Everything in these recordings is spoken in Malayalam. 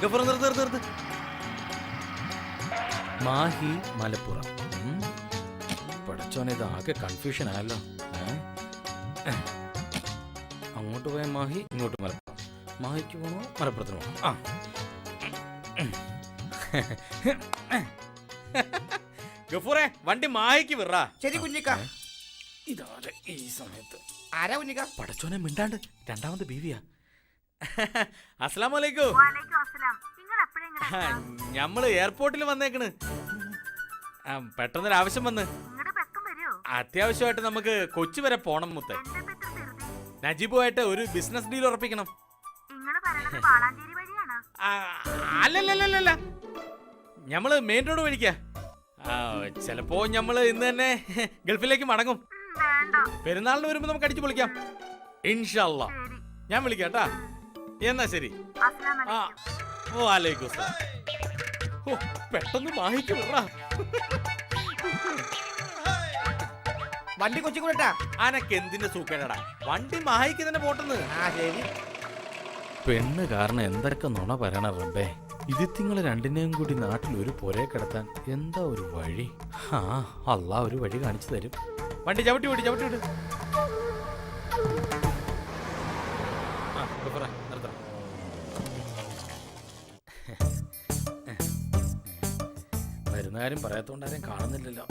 ഗഫൂർ നിർത്ത്. മാഹി മലപ്പുറം. പഠിച്ചോനെ ഇതാകെ കൺഫ്യൂഷൻ ആയല്ലോ. അങ്ങോട്ട് പോയ മാഹി, ഇങ്ങോട്ട് മലപ്പുറം. മാഹിക്ക് പോകണോ മലപ്പുറത്തിന് പോകണോ? ഗഫൂറെ വണ്ടി മാഹിക്ക് വിറ. ശരി കുഞ്ഞിക്ക. ഇതാരെ ഈ സമയത്ത്? ആരാ കുഞ്ഞിക്ക? പടച്ചോനെ മിണ്ടാണ്ട്, രണ്ടാമത് ബീവിയാ. അസ്സലാമലൈക്കും. ഞമ്മള് എയർപോർട്ടിൽ വന്നേക്കണ്. പെട്ടെന്നൊരു ആവശ്യം വന്ന്. അത്യാവശ്യമായിട്ട് നമുക്ക് കൊച്ചി വരെ പോണം മുത്തേ. നജീബുമായിട്ട് ഒരു ബിസിനസ് ഡീൽ ഉറപ്പിക്കണം. അല്ലല്ല, ഞമ്മള് മെയിൻ റോഡ് വഴിക്കാ. ചിലപ്പോ ഞമ്മള് ഇന്ന് തന്നെ ഗൾഫിലേക്ക് മടങ്ങും. പെരുന്നാളിന് വരുമ്പോ നമുക്ക് അടിച്ചു പൊളിക്കാം ഇൻഷാ അല്ലാ. ഞാൻ വിളിക്കാം കേട്ടാ. എന്നാ ശരി. വാലൈക്കും സലാം. പെട്ടെന്ന് മാഹിക്ക് വിടറാ. വണ്ടി കൊച്ചി കൂടെട്ടാ. അനക്ക് എന്തിന്റെ സൂക്കേടാ, വണ്ടി മാഹിക്ക് തന്നെ പോട്ടെന്ന്. പെണ്ണ് കാരണം എന്തൊക്കെ നുണ പറയണ റബ്ബേ. ഇതിത്തിങ്ങള് രണ്ടിനെയും കൂടി നാട്ടിൽ ഒരു പുരയെ കിടത്താൻ എന്താ ഒരു വഴി? അല്ലാ ഒരു വഴി കാണിച്ചു തരും. വണ്ടി ചവിട്ടി വിട്. വരുന്ന കാര്യം പറയാത്തോണ്ടാരും കാണുന്നില്ലല്ലോ.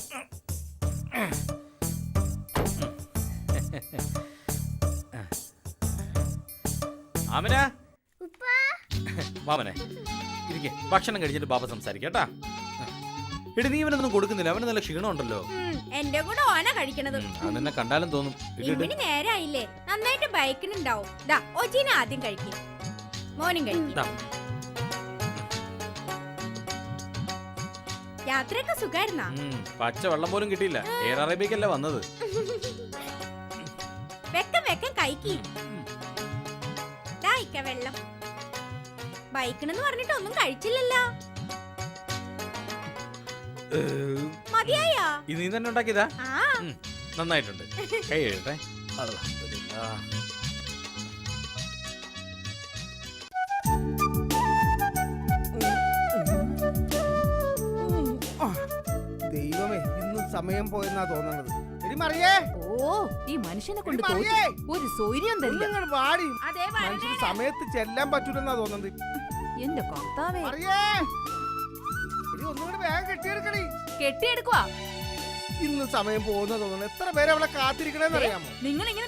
ആമന മാമനെ ഇരിക്കെ, ഭക്ഷണം കഴിച്ചിട്ട് ബാബ സംസാരിക്കട്ടാ. എടി നീ ഇവനൊന്നും കൊടുക്കുന്നില്ല, അവന് നല്ല ക്ഷീണം ഉണ്ടല്ലോ. എന്റെ കൂടെ ഓന കഴിക്കണത്. നിന്നെ കണ്ടാലും തോന്നും. ഇവന് നേരായില്ലേ, നന്നായിട്ട് ബൈക്കിനുണ്ടാവും. ദാ ഒജീന ആദ്യം കഴിക്കും, മോനും കഴിക്കും. യാത്രയൊക്കെ സുഖായിരുന്നാ? പച്ച വെള്ളം പോലും കിട്ടിയില്ല. എയർ അറേബ്യക്കല്ല വന്നത്. വെക്കം കഴിക്കി. വെള്ളം ബൈക്കിനെന്ന് പറഞ്ഞിട്ട് ഒന്നും കഴിച്ചില്ലല്ലോ. മതിയായാ? ഇത് നീ തന്നെ ഉണ്ടാക്കിയതാ? നന്നായിട്ടുണ്ട്. കൈ എഴുതട്ടെ. ദൈവമേ, ഇന്നും സമയം പോയെന്നാ തോന്നണത്. ഓ, ഈ മനുഷ്യനെ കൊണ്ട് ഒരു സൗര്യം തരില്ല. മനുഷ്യന് സമയത്ത് ചെല്ലാൻ പറ്റൂലെന്നാ തോന്നുന്നത്. എന്റെ കർത്താവേ, ഒന്നുകൂടി വേഗം കെട്ടിയെടുക്കുവാ. ഇന്ന് സമയം പോകുന്ന തോന്നുന്നു. എത്ര പേര് അവളെ കാത്തിരിക്കണെന്ന് അറിയാമോ? നിങ്ങൾ ഇങ്ങനെ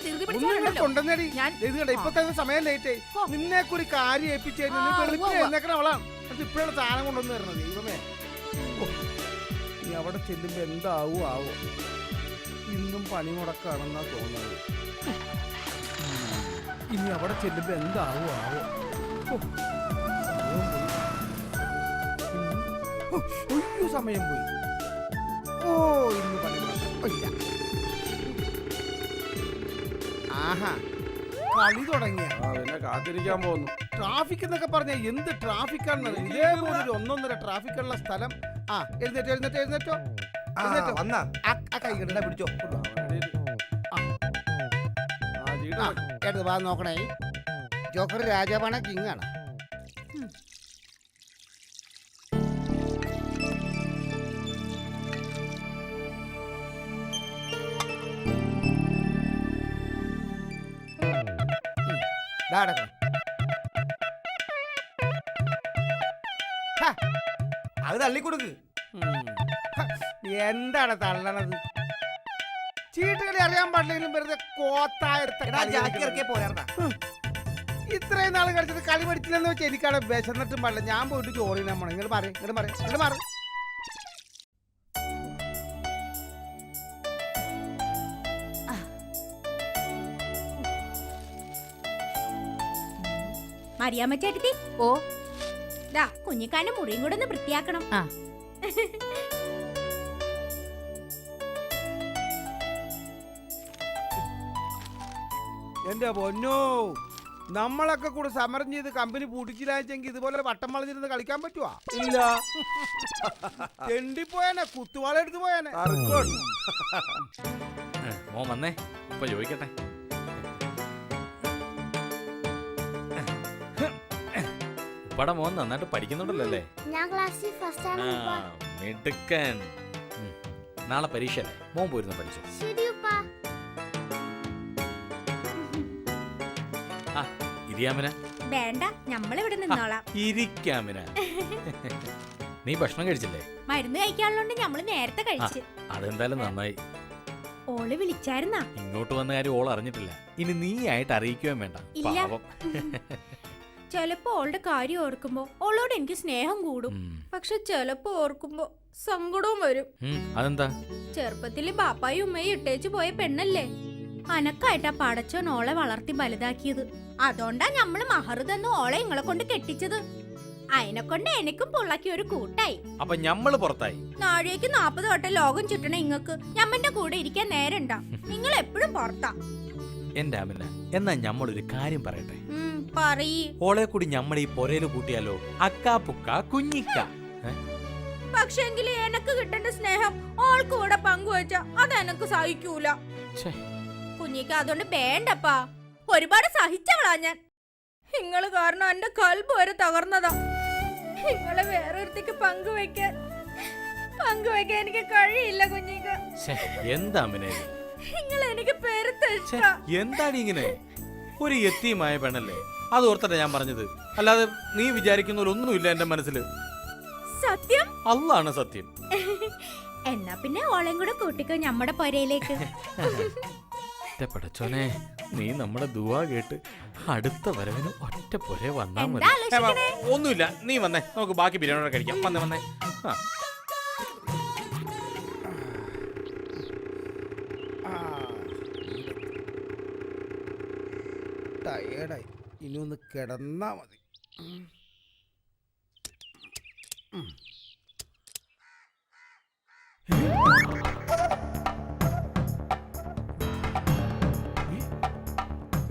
കൊണ്ടുവന്നേടി. ഇപ്പൊ തന്നെ സമയം ലേറ്റ് ആയി. നിന്നെ കൂടി കാര്യം ഏൽപ്പിച്ചു അവളാണ്. ഇപ്പോഴാണ് സാധനം കൊണ്ടുവന്ന് തരണത്. ദൈവമേ, നീ അവിടെ ചെല്ലുമ്പോ എന്താവോ. ഇന്നും പണി മുടക്കാണെന്നാ തോന്നുന്നത്. ഇനി അവിടെ ചെല്ലുമ്പോ എന്താവോ. സമയം പോയി. ഇന്ന് പണി മുടക്കില്ല. ആഹാ, കളി തുടങ്ങിയ കാത്തിരിക്കാൻ പോകുന്നു. ട്രാഫിക് എന്നൊക്കെ പറഞ്ഞ എന്ത് ട്രാഫിക്കാണെന്ന്. ഇതേപോലെ ഒരു 1-1.5 ട്രാഫിക്കുള്ള സ്ഥലം. എഴുന്നേറ്റോ. കൈ പിടിച്ചോ. വാ നോക്കണേ. ജോക്കർ രാജാവാണ്, കിങ്ങാണ്. അത് തള്ളിക്കൊടുക്ക്. എന്താണ് തള്ളണത്? ചീട്ടുകളി അറിയാൻ പാടില്ലെങ്കിലും വെറുതെ ഇത്രയും നാൾ കളിച്ചത് കളി പഠിച്ചില്ലെന്ന് വെച്ചാൽ എനിക്കാണ് വിശന്നിട്ടും പാടില്ല. ഞാൻ പോയിട്ട് ചോറിനാ പോണം. ഇങ്ങോട്ട് മാറി. മറിയാമ്മ ചേട്ടത്തി, ഓ ദാ കുഞ്ഞിക്കാന്റെ മുറിയും കൂടെ ഒന്ന് വൃത്തിയാക്കണം. എന്റെ പൊന്നോ, നമ്മളൊക്കെ കൂടെ സമരം ചെയ്ത് കമ്പനി പൂട്ടിച്ചില്ലാച്ചെങ്കിൽ ഇതുപോലെ വട്ടം വളഞ്ഞിരുന്ന് കളിക്കാൻ പറ്റുവാ? ഇല്ല. തെണ്ടിപ്പോയാനെ, കുത്തുവാള എടുത്തു പോയാനെ. മോൻ വന്നേ, ഇപ്പൊ ചോദിക്കട്ടെ. ഉപ്പടെ മോൻ നന്നായിട്ട് പഠിക്കുന്നുണ്ടല്ലോ അല്ലേ? ഞാൻ ക്ലാസ്സിൽ ഫസ്റ്റ് ആണ് ഉപ്പ. മിടുക്കൻ. നാളെ പരീക്ഷ അല്ലേ, മോൻ പോയിരുന്നു പഠിച്ചു. ശരി ഉപ്പ. ഇരിയാമിന. വേണ്ട, നമ്മളിവിടെ നിന്നോളാം. ഇരിക്കാമിന. നീ ഭക്ഷണം കഴിച്ചില്ലേ? മരുന്ന് കഴിക്കാനുള്ളോണ്ട് നമ്മള് നേരത്തെ കഴിച്ചു. അതെന്തായാലും നന്നായി. ഓള് വിളിച്ചായിരുന്നാ? ഇങ്ങോട്ട് വന്ന കാര്യം ഓൾ അറിഞ്ഞിട്ടില്ല. ഇനി നീ ആയിട്ട് അറിയിക്കുകയും വേണ്ട. ഇല്ല. പാവം. ചിലപ്പോ ഓളുടെ കാര്യം ഓർക്കുമ്പോ ഓളോട് എനിക്ക് സ്നേഹം കൂടും. പക്ഷെ ചിലപ്പോ ഓർക്കുമ്പോ സങ്കടവും വരും. അതെന്താ? ചെറുപ്പത്തില് ബാപ്പായും ഉമ്മയും ഇട്ടേച്ചു പോയ പെണ്ണല്ലേ, അനക്കായിട്ടാ പടച്ചോൻ ഓളെ വളർത്തി വലുതാക്കിയത്. അതുകൊണ്ടാ ഞമ്മള് മഹറ് തന്നു ഓളെ ഇങ്ങളെ കൊണ്ട് കെട്ടിച്ചത്. അതിനെ കൊണ്ട് എനിക്കും പുള്ളക്കി ഒരു കൂട്ടായി. അപ്പൊ ഞമ്മള് പുറത്തായി. നാഴേക്ക് 40 വട്ടം ലോകം ചുറ്റണ ഇങ്ങക്ക് ഞമ്മന്റെ കൂടെ ഇരിക്കാൻ നേരണ്ടാ. നിങ്ങൾ എപ്പോഴും പുറത്താ. എന്റെ അമിന, എന്നാ ഞമ്മളൊരു കാര്യം പറയട്ടെ. പറയ്. ഓളെ കൂടി ഞമ്മടെ ഈ പൊരയില് കൂട്ടിയാലോ? അക്കാ പുക്ക കുഞ്ഞിക്ക. പക്ഷെങ്കില് എനക്ക് കിട്ടേണ്ട സ്നേഹം ഓൾക്ക് കൂടെ പങ്കുവെച്ച അതെനക്ക് സഹിക്കൂല. കുഞ്ഞിക്ക അതുകൊണ്ട് വേണ്ടപ്പാ. ഒരുപാട് സഹിച്ചവളാ ഞാൻ. നിങ്ങള് കാരണം എന്റെ കൽബ് വരെ തകർന്നതാ. നിങ്ങളെ വേറൊരുത്തേക്ക് പങ്കുവെക്കാൻ എനിക്ക് കഴിയില്ല കുഞ്ഞിക്ക. എന്താ അമിനെ, നിങ്ങൾ എനിക്ക് എന്താണ് ഇങ്ങനെ? ഒരു യത്തീമായ പെണ്ണല്ലേ, അത് ഓർത്തട്ടെ ഞാൻ പറഞ്ഞത്. അല്ലാതെ നീ വിചാരിക്കുന്നൊരൊന്നുമില്ല എന്റെ മനസ്സിൽ. സത്യം അള്ളാണ് സത്യം. എന്നാ പിന്നെ ഓളെയും കൂടെ കൂട്ടിക്കോ നമ്മുടെ പൊരയിലേക്ക്. പടച്ചോനെ, നീ നമ്മുടെ ദുആ കേട്ട് അടുത്ത വരവിന് ഒറ്റ പൊരെ വന്നാ മതി. എന്താ ആലോചിക്കണേ? ഒന്നുമില്ല, നീ വന്നേ, നമുക്ക് ബാക്കി ബിരിയാണി കഴിക്കാം. വന്നേ വന്നേ. ടയേർഡായി, ഇനി ഒന്ന് കിടന്നാ മതി.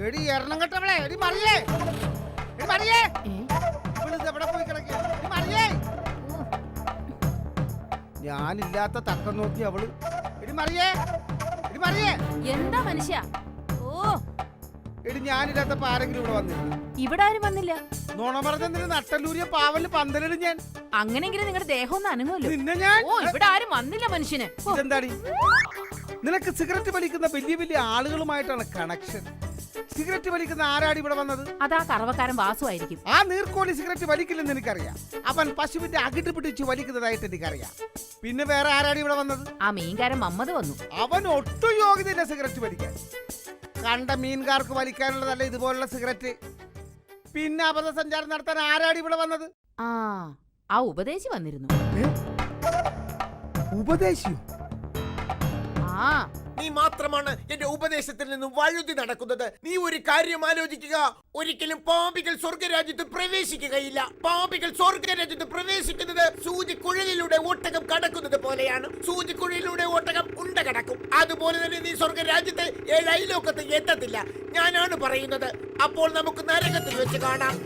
എടി എണ്ണം കെട്ടവളെ, എടി മറിയേ, എടി മറിയേ, ഇവളിത് എവിടെ പോയി കിടക്കുക? എടി മറിയേ, ഞാനില്ലാത്ത തക്കം നോക്കി അവള്. എടി മറിയേ, എടി മറിയേ. എന്താ മനുഷ്യ? ഓ, എടി ഞാനില്ലാത്തപ്പോ ആരെങ്കിലും ഇവിടെ വന്നിരുന്നു? ഇവിടെ ആരും വന്നില്ല. നോണ പറഞ്ഞ നട്ടല്ലൂരിയ പാവല് പന്തലിടും ഞാൻ. അങ്ങനെങ്കിലും നിങ്ങളുടെ ദേഹം ഒന്ന് അനങ്ങുമല്ലോ. നിന്നെ ഞാൻ. ഓ, ഇവിടെ ആരും വന്നില്ല മനുഷ്യന്. എന്താടി നിനക്ക് സിഗരറ്റ് വലിക്കുന്ന വലിയ വലിയ ആളുകളുമായിട്ടാണ് കണക്ഷൻ. സിഗരറ്റ് വലിക്കുന്ന ആരാടി ഇവിടെ വന്നത്? അതാ കറവക്കാരൻ വാസുവായിരിക്കും. ആ നീർക്കോലി സിഗരറ്റ് വലിക്കില്ലെന്ന് എനിക്കറിയാം. അവൻ പശുവിന്റെ അകിട്ട് പിടിച്ച് വലിക്കുന്നതായിട്ട് എനിക്കറിയാം. പിന്നെ വേറെ ആരാടി ഇവിടെ വന്നത്? ആ മീൻകാരൻ മമ്മദ് വന്നു. അവൻ ഒട്ടും യോഗ്യതയില്ല സിഗരറ്റ് വലിക്കാൻ. കണ്ട മീൻകാർക്ക് വലിക്കാനുള്ളതല്ല ഇതുപോലുള്ള സിഗരറ്റ്. പിന്നെ അബദ്ധസഞ്ചാരം നടത്താൻ ആരാടി ഇവിടെ വന്നത്? ആ ഉപദേശി വന്നിരുന്നു. ഉപദേശിയോ? ആ, നീ മാത്രമാണ് എന്റെ ഉപദേശത്തിൽ നിന്നും വഴുതി നടക്കുന്നത്. നീ ഒരു കാര്യം ആലോചിക്കുക. ഒരിക്കലും പാപികൾ സ്വർഗരാജ്യത്ത് പ്രവേശിക്കുകയില്ല. പാപികൾ സ്വർഗരാജ്യത്ത് പ്രവേശിക്കുന്നത് സൂചിക്കുഴലിലൂടെ ഒട്ടകം കടക്കുന്നത് പോലെയാണ്. സൂചിക്കുഴലിലൂടെ ഒട്ടകം ഉണ്ട കടക്കും. അതുപോലെ തന്നെ നീ സ്വർഗരാജ്യത്തെ 7 അയലോക്കത്ത് എത്തത്തില്ല. ഞാനാണ് പറയുന്നത്. അപ്പോൾ നമുക്ക് നരകത്തിൽ വെച്ച് കാണാം.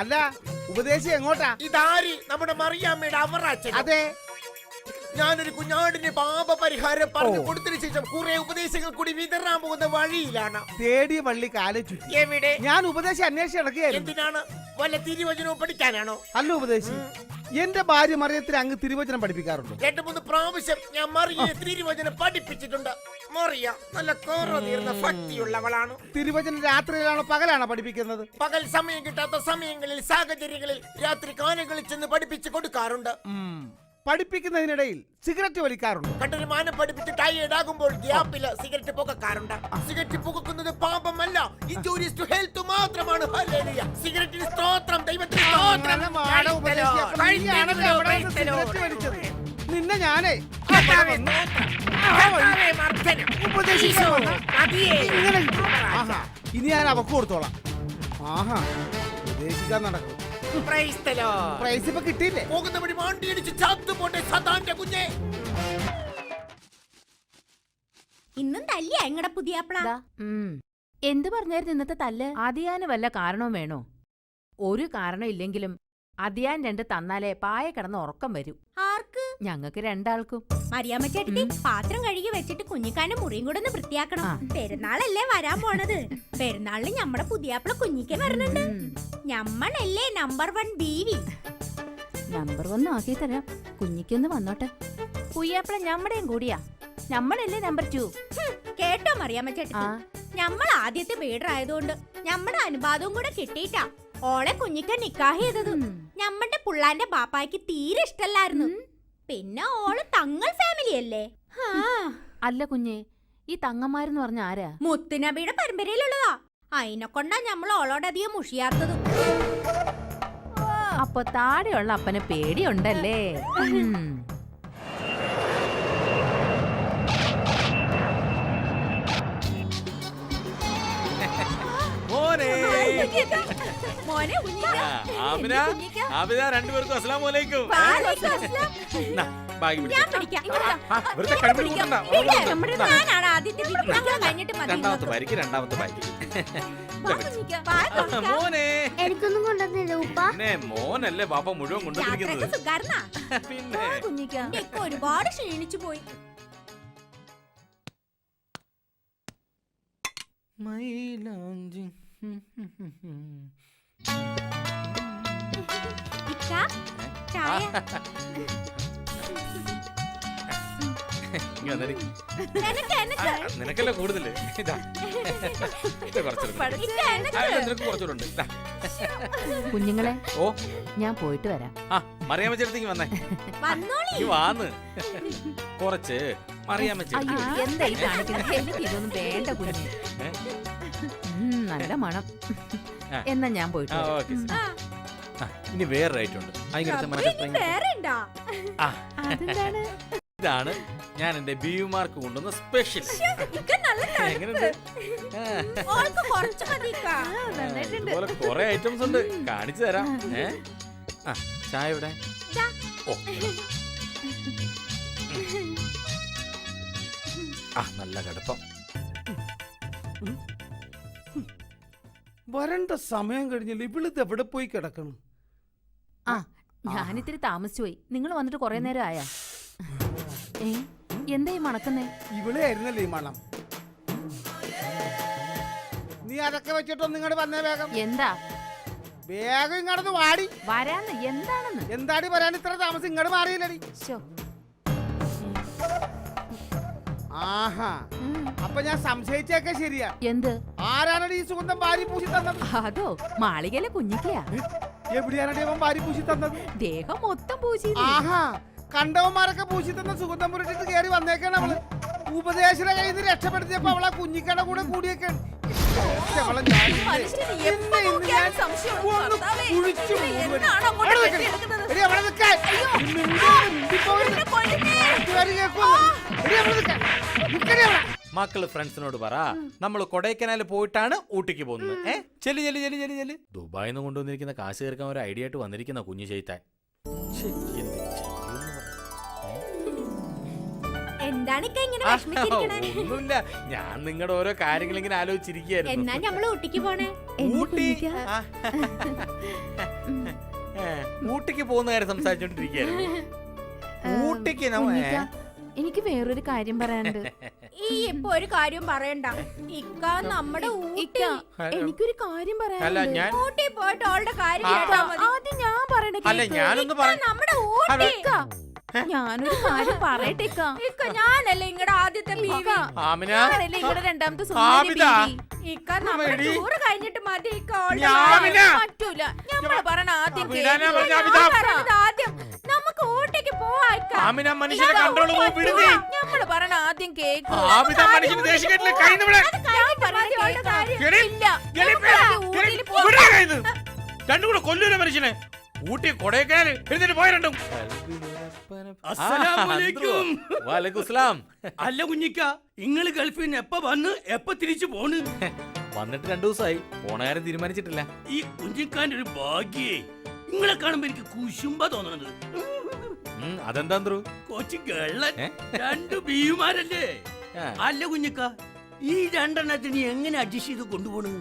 അല്ല, ഉപദേശി എങ്ങോട്ടാ? ഇതാരി നമ്മുടെ മറിയാമ്മയുടെ അവറാച്ചൻ. അതെ, ഞാനൊരു കുഞ്ഞാടിന് പാപപരിഹാരം പറഞ്ഞു കൊടുത്തതിനു ശേഷം കുറെ ഉപദേശങ്ങൾ കൂടി വിതറാൻ പോകുന്ന വഴിയിലാണ്. തേടിയ പള്ളി കാലെ ചുറ്റി. എവിടെ? ഞാൻ ഉപദേശം അന്വേഷിച്ച് നടക്കുകയായിരുന്നു. എന്തിനാണ്? വല്ല തിരുവചനവും പഠിക്കാനാണോ? അല്ല ഉപദേശി, എന്റെ ഭാര്യ മറിയത്തിന് അങ്ങ് തിരുവചനം പഠിപ്പിക്കാറുണ്ട്. 2-3 പ്രാവശ്യം ഞാൻ മറിയെ തിരുവചനം പഠിപ്പിച്ചിട്ടുണ്ട്. മറിയ നല്ല കോറ തീർന്ന ഭക്തിയുള്ളവളാണ്. തിരുവചനം രാത്രിയിലാണോ പകലാണോ പഠിപ്പിക്കുന്നത്? പകൽ സമയം കിട്ടാത്ത സമയങ്ങളിൽ സാഹചര്യങ്ങളിൽ രാത്രി കാലങ്ങളിൽ ചെന്ന് പഠിപ്പിച്ചു കൊടുക്കാറുണ്ട്. പഠിപ്പിക്കുന്നതിനിടയിൽ സിഗരറ്റ് വലിക്കാറുണ്ട്. കണ്ടൊരു മാനം പഠിപ്പിച്ച് ടയേർഡ് ആകുമ്പോൾ ഗ്യാപ്പില് സിഗരറ്റ് പുകക്കാറുണ്ട്. സിഗരറ്റ് പുകക്കുന്നത് പാപമല്ല, ഇൻജൂറിയസ് ടു ഹെൽത്ത് മാത്രമാണ്. ഹല്ലേലൂയ. സിഗരറ്റിന് സ്തോത്രം, ദൈവത്തിന് സ്തോത്രം. നിന്നെ ഞാനേ ഇനി ഞാൻ അവക്ക് കൊടുത്തോളാം. ആഹാ, ഉപദേശിക്കാൻ നടക്കും. പ്രൈസ് ഇപ്പൊ കിട്ടിയില്ലേ? പോകുന്ന വഴി മാണ്ടിയടിച്ച് ചത്തുപോട്ടെ സദാന്റെ കുഞ്ഞെ. ഇന്നും തല്ലിയാ എങ്ങടെ പുതിയാപ്പള? എന്ത് പറഞ്ഞായിരുന്നു ഇന്നത്തെ തല്ല്? അതിയാന് വല്ല കാരണവും വേണോ? ഒരു കാരണം ഇല്ലെങ്കിലും അതിയാൻ 2 തന്നാലേ പായ കിടന്ന് ഉറക്കം വരും. ആർക്ക്? ഞങ്ങൾക്ക് 2 ആൾക്കും. മറിയാമ്മ ചേട്ടത്തി പാത്രം കഴുകി വെച്ചിട്ട് കുഞ്ഞിക്കാന്റെ മുറിയും കൂടെ ഒന്ന് വൃത്തിയാക്കണം. പെരുന്നാളല്ലേ വരാൻ പോണത്. പെരുന്നാളിന് നമ്മുടെ പുതിയാപ്പിള കുഞ്ഞിക്ക് വരണുണ്ട്. ഞമ്മളല്ലേ നമ്പർ 1 ബീവി. നമ്പർ 1 ആക്കി തരാം. കുഞ്ഞിക്കൊന്ന് വന്നോട്ടെ. പുയ്യാപ്പിള ഞമ്മടെയും കൂടിയാ. ഞമ്മളല്ലേ നമ്പർ 2. കേട്ടോ മറിയാമ്മ ചേട്ടത്തി, ഞമ്മൾ ആദ്യത്തെ ബീഡറായതുകൊണ്ട് ഞമ്മടെ അനുവാദവും കൂടെ കിട്ടിയിട്ടാ ഓളെ കുഞ്ഞിക്ക് നിക്കാഹ് ചെയ്തത്. ഞമ്മടെ പുള്ളാന്റെ ബാപ്പായ്ക്ക് തീരെ ഇഷ്ടല്ലായിരുന്നു. പിന്നെ ഓള് തങ്ങൾ ഫാമിലി അല്ലേ. അല്ല കുഞ്ഞെ, ഈ തങ്ങന്മാരെന്ന് പറഞ്ഞ ആരാ? മുത്തുനബിയുടെ പരമ്പരയിലുള്ളതാ. അതിനെ കൊണ്ടാ ഞമ്മൾ ഓളോടധികം മുഷിയാത്തത്. അപ്പൊ താഴെയുള്ള അപ്പനെ പേടിയുണ്ടല്ലേ? മോനെ മോനെ കുഞ്ഞിക്ക. ആമിന, ആമിന, രണ്ടുപേർക്കും അസ്സലാമു അലൈക്കും. ബാഗ് ഞാൻ പിടിക്കാം. വെറുതെ കൺപിടി കൂട്ടണ്ട. ഞാനാണ് ആദ്യത്തെ ബീവി. ഞങ്ങൾ കഴിഞ്ഞിട്ട് മതി. രണ്ടാമത്തെ ബാഗ്, രണ്ടാമത്തെ ബാഗ്. മോനെ, എനിക്കൊന്നും കൊണ്ടുവന്നില്ല ഉപ്പ. പിന്നെ മോനല്ലേ ബാപ്പ മുഴുവൻ കൊണ്ടുവന്നിരിക്കുന്നത്. യാത്രയൊക്കെ സുഖാർന്നാ? പിന്നെ കുഞ്ഞിക്ക ഇപ്പൊ ഒരുപാട് ക്ഷീണിച്ചു പോയി. മൈലാഞ്ചി. ഇക്ക, ചായ. ഇങ്ങ് വന്നെടി. എനക്ക്, എനക്ക്. നിനക്കല്ലേ കൂടുതല്. ഇതാ. ഇത് കുറച്ചെടുക്ക്. ഇക്ക, എനക്ക്. നിനക്ക് കുറച്ചുകൂടെ ഇതാ. കുഞ്ഞുങ്ങളെ, ഓ, ഞാൻ പോയിട്ട് വരാം. ആ മറിയാമ്മ ചേട്ടത്തേക്ക് വന്നേ. വന്നോളി. ഈ വാന്ന് കുറച്ച് മറിയാമ്മ ചേട്ടത്തി. അയ്യോ, എന്താ ഈ കാണിക്കുന്നത്? എനിക്ക് ഇതൊന്നും വേണ്ട കുഞ്ഞെ. നല്ല മണം. എന്നാ ഞാൻ പോയിട്ട് ആ, വരാം. ഓക്കേ, ശരി. ആ, ഇനി വേറൊരു ഐറ്റം ഉണ്ട്. റബ്ബേ, ഇനി വേറെ ഉണ്ടാ? അതെന്താണ്? ഇതാണ് ഞാൻ എന്റെ ബീവിമാർക്ക് കൊണ്ടുവന്ന സ്പെഷ്യൽ. ഇക്ക നല്ല തണുപ്പ്. എങ്ങനെയുണ്ട്? ഓൾക്ക് കുറച്ച് മതി ഇക്ക. ഇതുപോലെ കുറെ ഐറ്റംസ് ഉണ്ട്, കാണിച്ചു തരാം. ആ, ചായ ഇവിടെ. ദാ. ഓ. ആ, നല്ല കടുപ്പം. വരണ്ട സമയം കഴിഞ്ഞില്ല. ഇവിളിത് എവിടെ പോയി കിടക്കണം? ആ, ഞാനിത്തിരി താമസിച്ചു പോയി. നിങ്ങൾ വന്നിട്ട് കുറെ നേരം ആയാ? എന്താ ഈ മണക്കുന്നേ? ഇവിടെ ആയിരുന്നല്ലേ ഈ മണം. നീ അതൊക്കെ വെച്ചിട്ടൊന്നും ഇങ്ങോട്ട് വന്നേ വേഗം. എന്താ? വേഗം ഇങ്ങോട്ട് വാടി. വരാന്ന് എന്താണെന്ന്? എന്താടി പറയാൻ ഇത്ര താമസം? ഇങ്ങോട്ട് മാറിയില്ലടി. ശോ. ആഹാ, അപ്പൊ ഞാൻ സംശയിച്ചേക്കെ ശരിയാ. എന്ത്? ആരാണടി ഈ സുഗന്ധം വാരി പൂശി തന്നത്? അതോ മാളികയിലെ കുഞ്ഞിക്കയാ. എവിടെയാണടി അവൻ വാരി പൂശി തന്നത്? ദേഹം മൊത്തം പൂശി. ആഹാ, കണ്ടവന്മാരൊക്കെ പൂശി തന്ന സുഗന്ധം പുരട്ടിട്ട് കയറി വന്നേക്കാണ് അവള്. ഉപദേശയുടെ കയ്യിൽ നിന്ന് രക്ഷപ്പെടുത്തിയപ്പോ അവളെ കുഞ്ഞിക്കട കൂടെ കൂടിയേക്കാണ്. മക്കള് ഫ്രണ്ട്സിനോട് പറ, നമ്മൾ കൊടൈക്കനാൽ പോയിട്ടാണ് ഊട്ടിക്ക് പോകുന്നത്. ചെല്ലി ചെല്ലി ചെല്ലി ചെല്ലി ചെല്ലി. ദുബായിൽ നിന്ന് കൊണ്ടുവന്നിരിക്കുന്ന കാശ് തീർക്കാൻ ഒരു ഐഡിയ ആയിട്ട് വന്നിരിക്കുന്ന കുഞ്ഞു ചെയ്താൻ. എന്താണ് ഇക്ക ഇങ്ങനെ വിഷമിച്ചിരിക്കണേ? ഒന്നുമില്ല, ഞാൻ നിങ്ങളുടെ ഓരോ കാര്യങ്ങൾ ഇങ്ങനെ ആലോചിച്ചിരിക്കുകയായിരുന്നു. എന്നാ ഞമ്മള് ഊട്ടിക്ക് പോണേ? ഊട്ടി? ഊട്ടിക്ക് പോകുന്ന കാര്യം സംസാരിച്ചോണ്ടിരിക്കുകയായിരുന്നു. ഊട്ടിക്ക് എനിക്ക് വേറൊരു കാര്യം പറയാനുണ്ട്. ഈ ഇപ്പൊ ഒരു കാര്യം പറയണ്ട ഇക്ക. നമ്മുടെ ഊട്ടി. എനിക്കൊരു കാര്യം അല്ല, പറയാനുണ്ട്. ഞാൻ ഊട്ടി പോയിട്ട് അവളുടെ കാര്യം കേട്ടാ മതി. ആദ്യം ഞാൻ പറയട്ടെ. അല്ല, ഞാനൊന്ന് പറ. നമ്മുടെ ഊട്ടി. ഞാനൊരു കാര്യം പറയട്ടെ. ഇക്ക ഞാനല്ലേ ഇങ്ങടെ ആദ്യത്തെ ബീവി. ആമിന, ഞാനല്ലേ ഇങ്ങടെ രണ്ടാമത്തെ ആമിന. ഇക്ക നമ്മുടെ ടൂറ് കഴിഞ്ഞിട്ട് മതി ഇക്ക. ആമിന. പറ്റൂല. ഞമ്മള് പറയണ ആദ്യം വിടാനാ കേക്ക്. പറഞ്ഞ ആമിന. ഞാൻ പറഞ്ഞത് ആദ്യം നമുക്ക് ഊട്ടിക്ക് പോവാ ഇക്ക. ആമിന, മനുഷ്യനെ കൺട്രോൾ വിടുന്നേ. ഞമ്മള് പറയണ ആദ്യം കേക്ക്. ആമിന, മനുഷ്യന് ദേഷ്യം കേട്ടില്ല. കൈ നമ്മളെ രണ്ടും കൂടെ കൊല്ലൂല മനുഷ്യനെ. ഊട്ടി കൊടൈക്കനാൽ എഴുന്നേറ്റ് പോയ രണ്ടും. അസ്സലാമലൈക്കും. വലൈക്കുസ്സലാം. അല്ല കുഞ്ഞിക്ക, ഇങ്ങള് ഗൾഫിൽ നിന്ന് എപ്പ വന്ന് എപ്പ തിരിച്ചു പോണ്? വന്നിട്ട് 2 ദിവസമായി. പോണ കാര്യം തീരുമാനിച്ചിട്ടില്ല. ഈ കുഞ്ഞിക്കാന്റെ ഒരു ഭാഗ്യേ. ഇങ്ങളെ കാണുമ്പോ എനിക്ക് കുശുമ്പ തോന്നണത്. അതെന്താ കൊച്ചി ഗള്ളൻ 2 ബീവിമാരല്ലേ? അല്ല കുഞ്ഞിക്ക, ഈ 2 എണ്ണത്തിന് എങ്ങനെ അഡ്ജസ്റ്റ് ചെയ്ത് കൊണ്ടുപോണ്?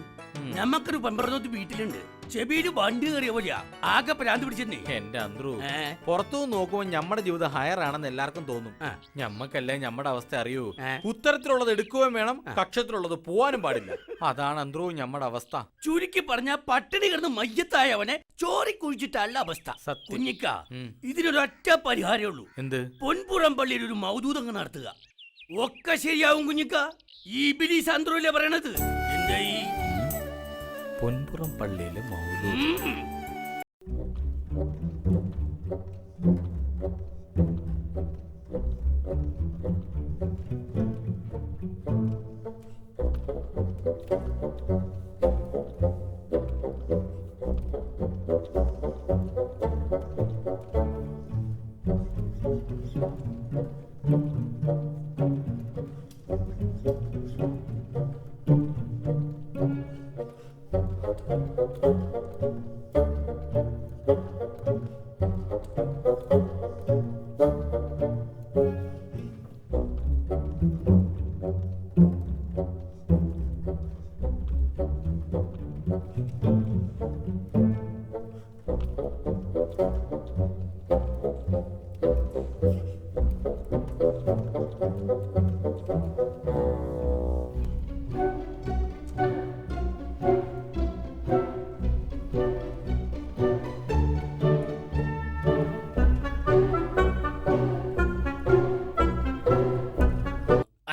നമ്മക്കൊരു 12 വീട്ടിലുണ്ട്. ചെവിയില് വണ്ടി കയറിയ പോലെയാ ആകെ പ്രാന്ത് പിടിച്ചെന്നേ. എന്റെ അന്ത്രു ഏ? പുറത്തു നോക്കുമ്പോൾ നമ്മുടെ ജീവിതം ഹയർ ആണെന്ന് എല്ലാവർക്കും തോന്നും. ആ. ഞമ്മക്കല്ലേ നമ്മുടെ അവസ്ഥ അറിയൂ. ഏ? ഉത്തരത്തിലുള്ളത് എടുക്കുകയും വേണം, കക്ഷത്തിലുള്ളത് പോവാനും പാടില്ല. അതാണ് അന്ത്രു നമ്മുടെ അവസ്ഥ. ചുരുക്കി പറഞ്ഞ പട്ടിണി കിടന്ന് മയ്യത്തായവനെ ചോറി കുഴിച്ചിട്ടല്ല അവസ്ഥ. സത്യം. കുഞ്ഞിക്ക, ഉം. ഇതിനൊരൊറ്റ പരിഹാരമേ ഉള്ളൂ. എന്ത്? പൊൻപുറം പള്ളിയിൽ ഒരു മൗദൂദങ്ങ് നടത്തുക. ഒക്കെ ശരിയാവും കുഞ്ഞിക്ക. ഈ ബിലീസ് അന്ത്രൂല്ലേ പറയണത്. എന്താ ഈ പൊൻപുറം പള്ളിയിലെ മൗലൂദ്. ഉം.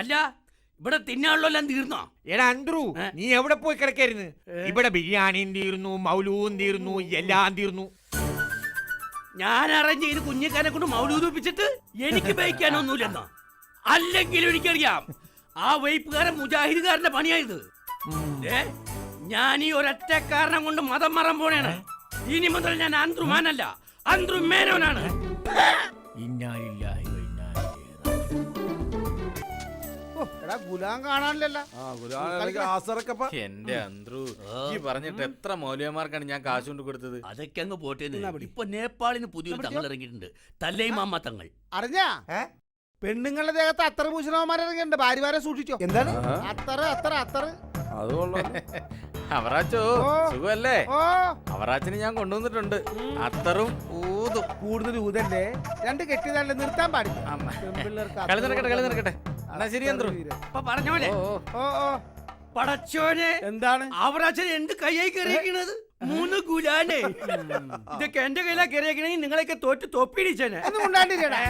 അല്ല, ഇവിടെ തിന്നാനുള്ളെല്ലാം തീർന്നോ? എടാ അന്ത്രു, ഏ? നീ എവിടെ പോയി കിടക്കായിരുന്നു? ഇവിടെ ബിരിയാണിയും തീർന്നു, മൗലൂവും തീർന്നു, എല്ലാം തീർന്നു. ഞാൻ അറേഞ്ച് ചെയ്ത് കുഞ്ഞിക്കാനെ കൊണ്ട് മൗലൂദിപ്പിച്ചിട്ട് എനിക്ക് ബൈക്കാനൊന്നുമില്ലെന്നോ? അല്ലെങ്കിൽ എനിക്കറിയാം ആ വൈപ്പുകാരൻ മുജാഹിദുകാരന്റെ പണിയായത്. ഞാൻ ഈ ഒരൊറ്റ കാരണം കൊണ്ട് മതം മറം പോണേണ്. ഇനി മുതൽ ഞാൻ അന്ത്രുമാനല്ല, അന്ത്രു മേനോനാണ്. ഓ, എടാ ഗുലാം കാണാനില്ലല്ലോ. എന്റെ അന്ത്രു, ഈ പറഞ്ഞിട്ട് എത്ര മൗലവിമാർക്കാണ് ഞാൻ കാശ് കൊണ്ട് കൊടുത്തത്? അതൊക്കെ അങ്ങ് പോട്ടെ. എന്നാ പിടി. ഇപ്പൊ നേപ്പാളിന് പുതിയൊരു തങ്ങൾ ഇറങ്ങിയിട്ടുണ്ട്, തല്ലൈമാമ്മ തങ്ങൾ. അറിഞ്ഞാ പെണ്ണുങ്ങളുടെ ദേഹത്ത് അത്തറ് ഭൂഷണവന്മാരെ ഇറങ്ങിയിട്ടുണ്ട്. ഭാര്യമാരെ സൂക്ഷിച്ചോ. എന്താണ് അത്തറ് അത്തറ് അത്തറ്? അവറാച്ചോ ഓ. സുഖല്ലേ? ഓ, അവറാച്ചിന് ഞാൻ കൊണ്ടുവന്നിട്ടുണ്ട് അത്തറും ഊതും. കൂടുതൽ ഊതല്ലേ, രണ്ട് കെട്ടിയതല്ലേ, നിർത്താൻ പാടില്ല. അമ്മ. പെൺപിള്ളേർക്ക് കളി അത്തറ് നടക്കട്ടെ, കളി കൊടുക്കാൻ. നടക്കട്ടെ. എന്നാ ശരി അന്ത്രു. അപ്പൊ പറഞ്ഞോനെ, ഓ, ഓ. ഓ ഓ, പടച്ചോനെ, എന്താണ് അവരാച്ചൻ എന്ത് കയ്യായി കയറിയിരിക്കണത്? 3 ഗുലാനെ. ഇതൊക്കെ എന്റെ കയ്യിലാ കയറിയിരിക്കണെങ്കിൽ നിങ്ങളെയൊക്കെ തോറ്റ് തൊപ്പിടിച്ചേനെ. ഒന്നും ഉണ്ടാണ്ടില്ലടാ.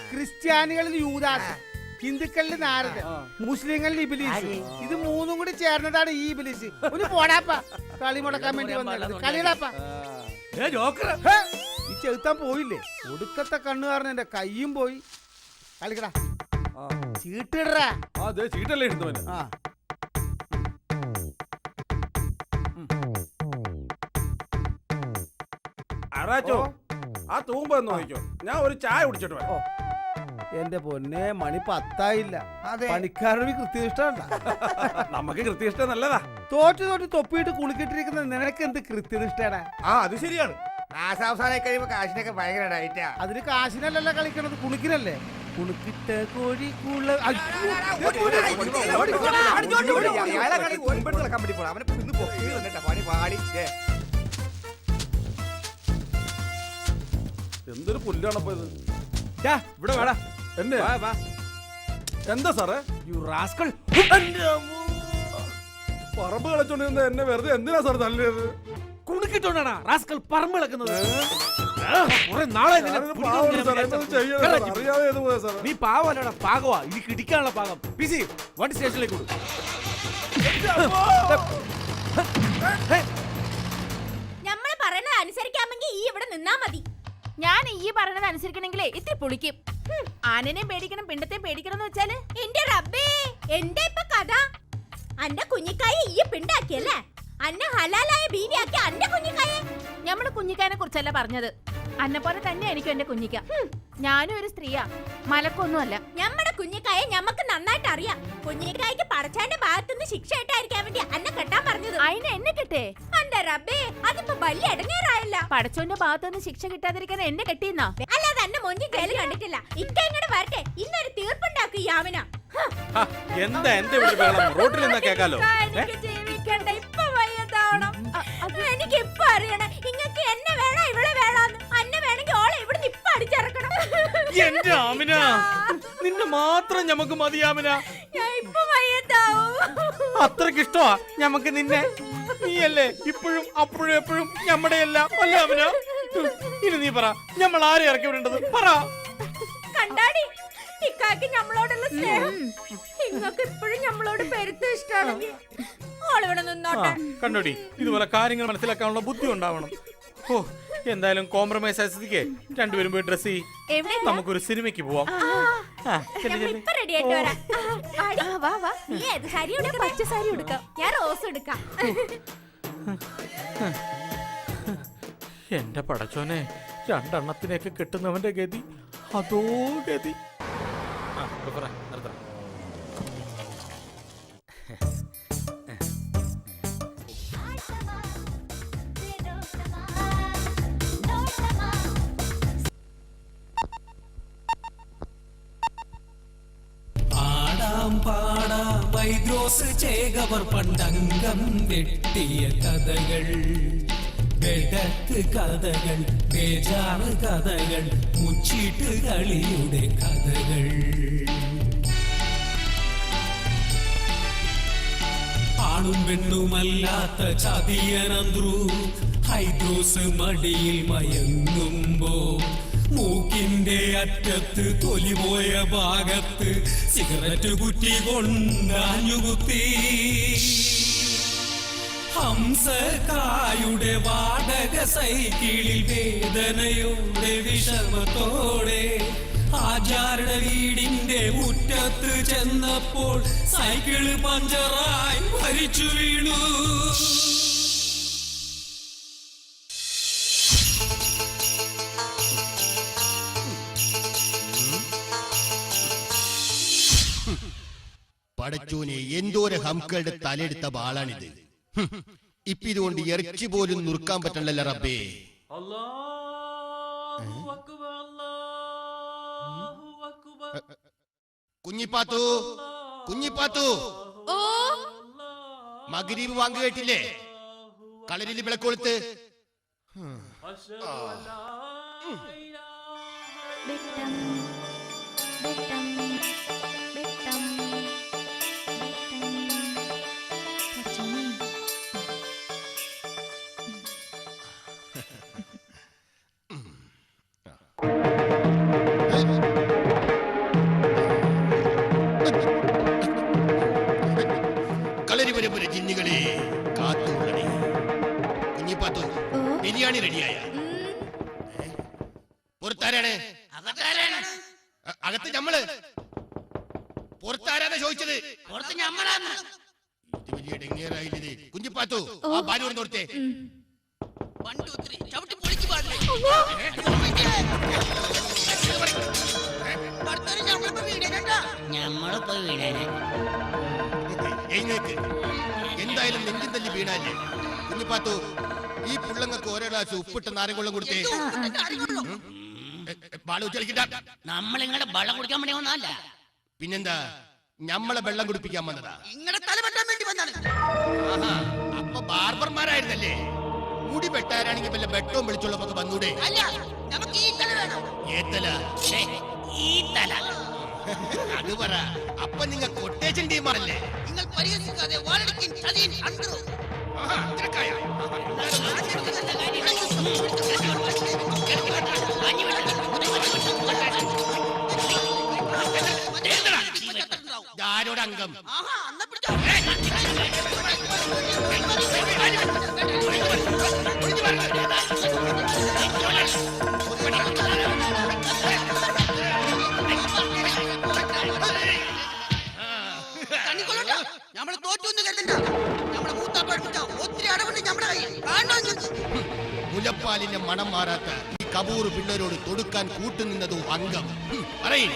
ക്രിസ്ത്യാനികളിൽ യൂദാസ്, ഹിന്ദുക്കളിൽ നാരദൻ, മുസ്ലിങ്ങളിൽ ഇബിലീസ്. ഇത് മൂന്നും കൂടി ചേർന്നതാണ് ഈ ഇബിലീസ്. ഒന്ന് പോടാപ്പ, കളി മുടക്കാൻ വേണ്ടി വന്നത് കളിയിടാപ്പ. ഈ ചെറുത്താൻ പോയില്ലേ? ഒടുക്കത്തെ കണ്ണുകാരൻ എന്റെ കയ്യും പോയി. കളിക്കടാ, ചീട്ടിടറാ. ചീട്ടല്ലേ ഇടുന്നവന്? ആ, ആറാച്ചോ, ഓ. ആ തൂമ്പ ഒന്ന് നോക്കിക്കോ, ഞാൻ ഒരു ചായ കുടിച്ചിട്ട് വരാം. എന്റെ പൊന്നെ, മണി 10 പണിക്കാരുടെ കൃത്യനിഷ്ഠ. നമുക്ക് കൃത്യനിഷ്ഠ നല്ലതാ. തോറ്റ് തൊപ്പിയിട്ട് കുളിക്കിട്ടിരിക്കുന്ന നിനക്ക് എന്ത് കൃത്യനിഷ്ഠയാണ്? അത് ശരിയാണ്. മാസാവസാനായി കഴിയുമ്പോ കാശിനൊക്കെ ഭയങ്കര ഡയറ്റാ. അതിന് കാശിനല്ലല്ലോ കളിക്കണത്, കുണുക്കിനല്ലേ. കുണുക്കിട്ട കോഴി കുള. എന്തൊരു പുല്ലാണപ്പോ ഇത്. ഇവിടെ വേടാ. എന്നെ എന്താ സാറേ? പറമ്പ് കളിച്ചോണ്ടിരുന്ന എന്നെ വെറുതെ എന്തിനാ സാർ തല്ലിയത്? കുണുക്കിട്ടോണ്ടാണ് റാസ്കൽ പറമ്പ് കിടക്കുന്നത്. കുറെ നാളെ ഞാനൊരു പാവമാണ് സാറേ, എന്നത് ചെയ്യരുത് സാർ. അറിയാതെ ചെയ്തു പോയാ സാറേ. നീ പാവല്ലടാ, പാകവാ. ഇത് കിടിക്കാനുള്ള പാകം. പിസി വണ്ടി സ്റ്റേഷനിലേക്ക് കൊടു. നമ്മള് പറയുന്നത് അനുസരിക്കാമെങ്കിൽ ഈ ഇവിടെ നിന്നാ മതി. ഞാൻ ഈ പറയുന്നത് അനുസരിക്കണെങ്കിലേ ഇത്തിരി പൊളിക്കും. ആനനെ പേടിക്കണം, പിണ്ടത്തെ പേടിക്കണം എന്ന് വെച്ചാല് എന്റെ റബ്ബേ, എന്താ ഇപ്പൊ കഥ? അന്റെ കുഞ്ഞിക്കായ ഈ പിണ്ടാക്കിയല്ലേ? അന്നെ ഹലാലായ ബീവിയാക്കി അന്റെ കുഞ്ഞിക്കായെ. ഞമ്മള് കുഞ്ഞിക്കാനെ കുറിച്ചല്ല പറഞ്ഞത്. അന്നെ പോലെ തന്നെ എനിക്കും എന്റെ കുഞ്ഞിക്ക. ഞാനും ഒരു സ്ത്രീയാ, മലക്കൊന്നുമല്ല. ഞമ്മടെ കുഞ്ഞിക്കായെ ഞമ്മക്ക് നന്നായിട്ട് അറിയാം. കുഞ്ഞിക്കായ്ക്ക് പടച്ചാന്റെ ഭാഗത്തുനിന്ന് ശിക്ഷ ഇട്ടായിരിക്കാൻ വേണ്ടി അന്നെ കെട്ടാൻ പറഞ്ഞത്. അതിന് എന്നെ കിട്ടേ? അന്റെ റബ്ബേ, അതിപ്പോ വലിയ ഇടങ്ങേറായല്ല. പടച്ചോന്റെ ഭാഗത്തുനിന്ന് ശിക്ഷ കിട്ടാതിരിക്കാൻ എന്നെ കെട്ടിയെന്നാ? അല്ലാതെ അന്നെ മൊഞ്ചി ജയില് കണ്ടിട്ടില്ല. ഇക്ക ഇങ്ങോട്ട് വരട്ടെ, ഇന്നൊരു തീർപ്പുണ്ടാക്കും ഈ യാവന. എന്താ എന്റെ വീട്ടിൽ വേണം? റോട്ടിൽ നിന്നാ കേക്കാലോ. എനിക്ക് ജീവിക്കണ്ട, ഇപ്പൊ വയ്യതാവണം. പറയണേ ഇങ്ങക്ക് എന്നെ വേണോ ഇവിടെ വേണോന്ന്? അന്നെ വേണമെങ്കിൽ ഓളെ ഇവിടെ ഇപ്പൊ അടിച്ചിറക്കണം. എന്റെ ആമിന, നിന്നെ മാത്രം ഞമ്മക്ക് മതി ആമിന. ഞാൻ ഇപ്പൊ മയ്യത്താവും. അത്രക്ക് ഇഷ്ടമാ ഞമ്മക്ക് നിന്നെ. നീയല്ലേ ഇപ്പോഴും അപ്പോഴും എപ്പോഴും ഞമ്മടെ എല്ലാം അല്ല ആമിന? ഇനി നീ പറ, ഞമ്മൾ ആരെ ഇറക്കി വിടേണ്ടത് പറ. കണ്ടാടി ഇക്കാക്ക് നമ്മളോടുള്ള സ്നേഹം. ഇങ്ങക്ക് ഇപ്പോഴും നമ്മളോട് പെരുത്ത് ഇഷ്ടമാണെങ്കിൽ ഓളിവിടെ നിന്നോട്ടെ. കണ്ടോടി, ഇതുപോലെ കാര്യങ്ങൾ മനസ്സിലാക്കാനുള്ള ബുദ്ധി ഉണ്ടാവണം. ഓ, എന്തായാലും കോംപ്രമൈസ് ആയ സ്ഥിതിക്ക് രണ്ടുപേരും പോയി ഡ്രസ് ചെയ്യ്. നമുക്കൊരു സിനിമയ്ക്ക് പോവാം. ഇപ്പൊ റെഡി ആയിട്ട് വരാം. വാ വാ. നീ ഏത് സാരി ഉടുക്കാം? പച്ച സാരി ഉടുക്കാം. ഞാൻ റോസ് എടുക്കാം. എന്റെ പടച്ചോനെ, രണ്ടെണ്ണത്തിനെയൊക്കെ കിട്ടുന്നവന്റെ ഗതി അതോ ഗതി. വൈദ്രോസ് ചേകവർ പണ്ടംഗം വെട്ടിയ കഥകൾ, വെടക്ക് കഥകൾ, ബേജാറ് കഥകൾ, മുച്ചീട്ട് കളിയുടെ കഥകൾ. ആണും പെണ്ണുമല്ലാത്ത ചതിയനന്ത്രു ഹൈദ്രോസ് മടിയിൽ മയങ്ങുമ്പോ മൂക്കിന്റെ അറ്റത്ത് തൊലിപോയ ഭാഗത്ത് സിഗരറ്റ് കുറ്റി കൊണ്ടാഞ്ഞുകുത്തി. ഹംസക്കായുടെ വാടക സൈക്കിളിൽ വേദനയോടെ വിഷമത്തോടെ ആചാരുടെ വീടിന്റെ മുറ്റത്ത് ചെന്നപ്പോൾ സൈക്കിള് പഞ്ചറായി മരിച്ചു വീണു. പടച്ചോനെ, എന്തോരം ഹംക്കളുടെ തലയെടുത്ത ബാളാണിത്. ഇപ്പൊ ഇതുകൊണ്ട് ഇറച്ചി പോലും നുറുക്കാൻ പറ്റണല്ലോ റബ്ബേ. കുഞ്ഞിപ്പാത്തു, കുഞ്ഞിപ്പാത്തു, മഗ്‌രിബ് വാങ്ങ് കേട്ടില്ലേ? കളരിൽ വിളക്കൊളുത്ത്. ജിന്നുകളെ കാത്തുകൊള്ളണേ. കുഞ്ഞിപ്പാത്തു, ബിരിയാണി റെഡിയായ? പുറത്താരാണ്? അകത്ത് ഞമ്മള്. പുറത്താരാണ് ചോദിച്ചത്? ഇത് വലിയ ഡെങ്ങേറായില്ലേ കുഞ്ഞിപ്പാത്തു? ആ ബാലൂർ നോർത്തെ എന്തായാലും നെഞ്ചും തല്ലി വീണാലേ. കുഞ്ഞിപ്പാത്തു, ഈ പുള്ളങ്ങൾക്ക് ഓരോ ഗ്ലാസ് ഉപ്പിട്ട് നാരങ്ങുള്ളം കൊടുത്തേ. നമ്മളിങ്ങടെ വെള്ളം കുടിക്കാൻ വേണ്ടി വന്നല്ല. പിന്നെന്താ, ഞമ്മളെ വെള്ളം കുടിപ്പിക്കാൻ വന്നതാ? അപ്പൊ ബാർബർമാരായിരുന്നല്ലേ? മുടി വെട്ടാരാണെങ്കിൽ വല്ല വെട്ടവും വിളിച്ചുള്ളപ്പോ വന്നൂടെ? ഏത്തല അത് പറ. അപ്പൊ നിങ്ങൾ കൊട്ടേഷൻ ടീമാണല്ലേ? നിങ്ങൾ പരിഹസിക്കാതെ ആരോട് അംഗം? നമ്മള് തോറ്റൊന്നും കരുതണ്ട. നമ്മളെ മൂത്താപ്പ ഒത്തിരി അടവുണ്ട് നമ്മുടെ കയ്യിൽ. മുലപ്പാലിന്റെ മണം മാറാത്ത ഈ കപൂർ പിള്ളേരോട് തൊടുക്കാൻ കൂട്ടുനിന്നതോ അംഗം. പറയേ,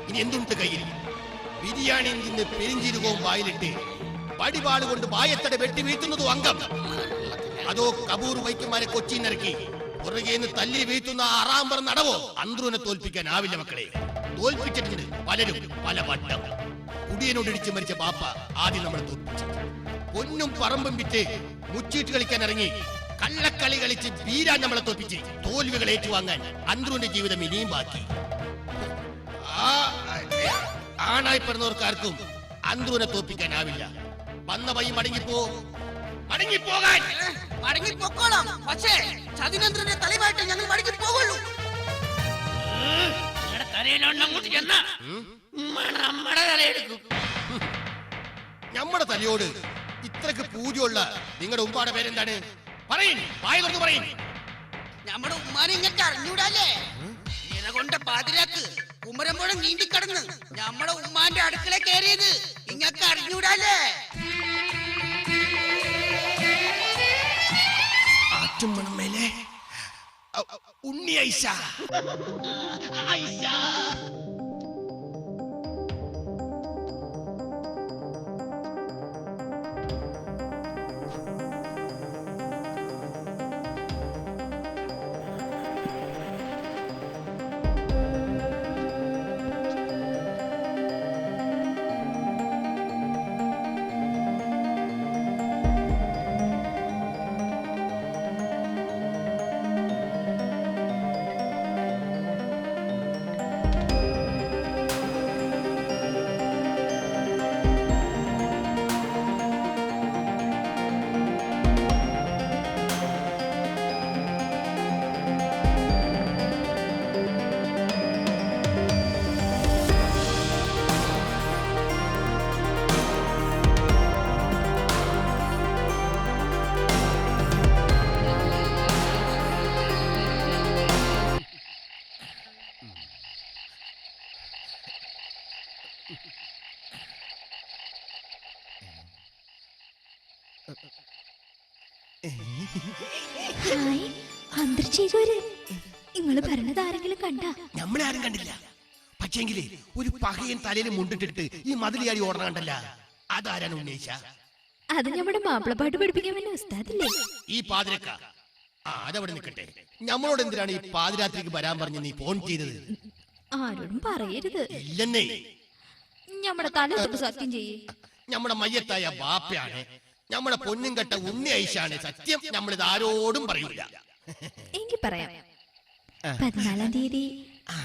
ഇനി എന്തുണ്ട് കയ്യിൽ? ബിരിയാണി നിന്ന് പെരിഞ്ചീരകവും വായിലിട്ട് പടിപാട് കൊണ്ട് വായത്തട വെട്ടി വീഴ്ത്തുന്നതോ അംഗം? അതോ കപൂർ വൈദ്യന്മാരെ കൊച്ചിന്നിറക്കി പുറകേന്ന് തല്ലി വീഴ്ത്തുന്ന ആറാമ്പർ നടവോ? അന്ത്രുവിനെ തോൽപ്പിക്കാനാവില്ല മക്കളെ. തോൽപ്പിച്ചിട്ടുണ്ട് പലരും പല വട്ടം. കുടിയനോട് ഇടിച്ചു മരിച്ച ബാപ്പ ആദ്യം നമ്മളെ തോൽപ്പിച്ചു. പൊന്നും പറമ്പും വിറ്റ് മുച്ചീട്ട് കളിക്കാൻ ഇറങ്ങി കള്ളക്കളി കളിച്ച് വീരാൻ നമ്മളെ തോപ്പിച്ച് തോൽവികൾ ഏറ്റുവാങ്ങാൻ അന്ത്രുവിന്റെ ജീവിതം ഇനിയും ബാക്കി. ആണായി പിറന്നവർക്കാർക്കും അന്ത്രുവിനെ തോപ്പിക്കാനാവില്ല. വന്ന വഴി മടങ്ങിപ്പോകാൻ മടങ്ങിപ്പോക്കോളാം. പക്ഷേ ചതിനന്ദ്രന്റെ തലയുമായിട്ട് ഞങ്ങൾ മടങ്ങിപ്പോകുള്ളൂ. തലയിലൊന്നങ്ങോട്ട് ചെന്ന നമ്മുടെ തലയെടുക്കും. നമ്മുടെ തലയോട് ഇത്രക്ക് പൂജയുള്ള നിങ്ങളുടെ ഉമ്മാടെ പേരെന്താണ്? പറയും, വായ തുറന്ന് പറയും. നമ്മുടെ ഉമ്മാനെ ഇങ്ങക്ക് അറിഞ്ഞൂടല്ലേ? ഇതുകൊണ്ട് പാതിരാക്ക് കുമരമ്പുഴം നീന്തിക്കടന്ന് നമ്മുടെ ഉമ്മാന്റെ അടുക്കള കയറിയത് ഇങ്ങക്ക് അറിഞ്ഞൂടല്ലേ? ആറ്റുമണമേലെ ഉണ്ണി ഐഷ. നിങ്ങള് പറഞ്ഞത് ആരെങ്കിലും കണ്ട? നമ്മളെ ആരും കണ്ടില്ല. പക്ഷേങ്കിലേ ഒരു പകയൻ തലയിൽ മുണ്ടിട്ടിട്ട് ഈ മതിലിയാടി ഓടണ കണ്ടല്ല, അതാരാണ് ഉന്നയിച്ച? അത് നമ്മുടെ മാപ്പിളപ്പാട്ട് പഠിപ്പിക്കാൻ വേണ്ടി ഉസ്താദില്ലേ? ഈ പാതിരക്ക. അതവിടെ നിൽക്കട്ടെ. നമ്മളോട് എന്തിനാണ് ഈ പാതിരാത്രിക്ക് വരാൻ പറഞ്ഞ് നീ ഫോൺ ചെയ്തത്? ആരോടും പറയരുത്. ഇല്ലെന്നേ. നമ്മുടെ തല സത്യം ചെയ്യേ. നമ്മുടെ മയ്യത്തായ ബാപ്പയാണ്, നമ്മുടെ പൊന്നും കെട്ട ഉണ്ണി ഐഷാണ് സത്യം. നമ്മളിത് ആരോടും പറയൂല. എനിക്ക് പറയാം. 14-ാം തീയതി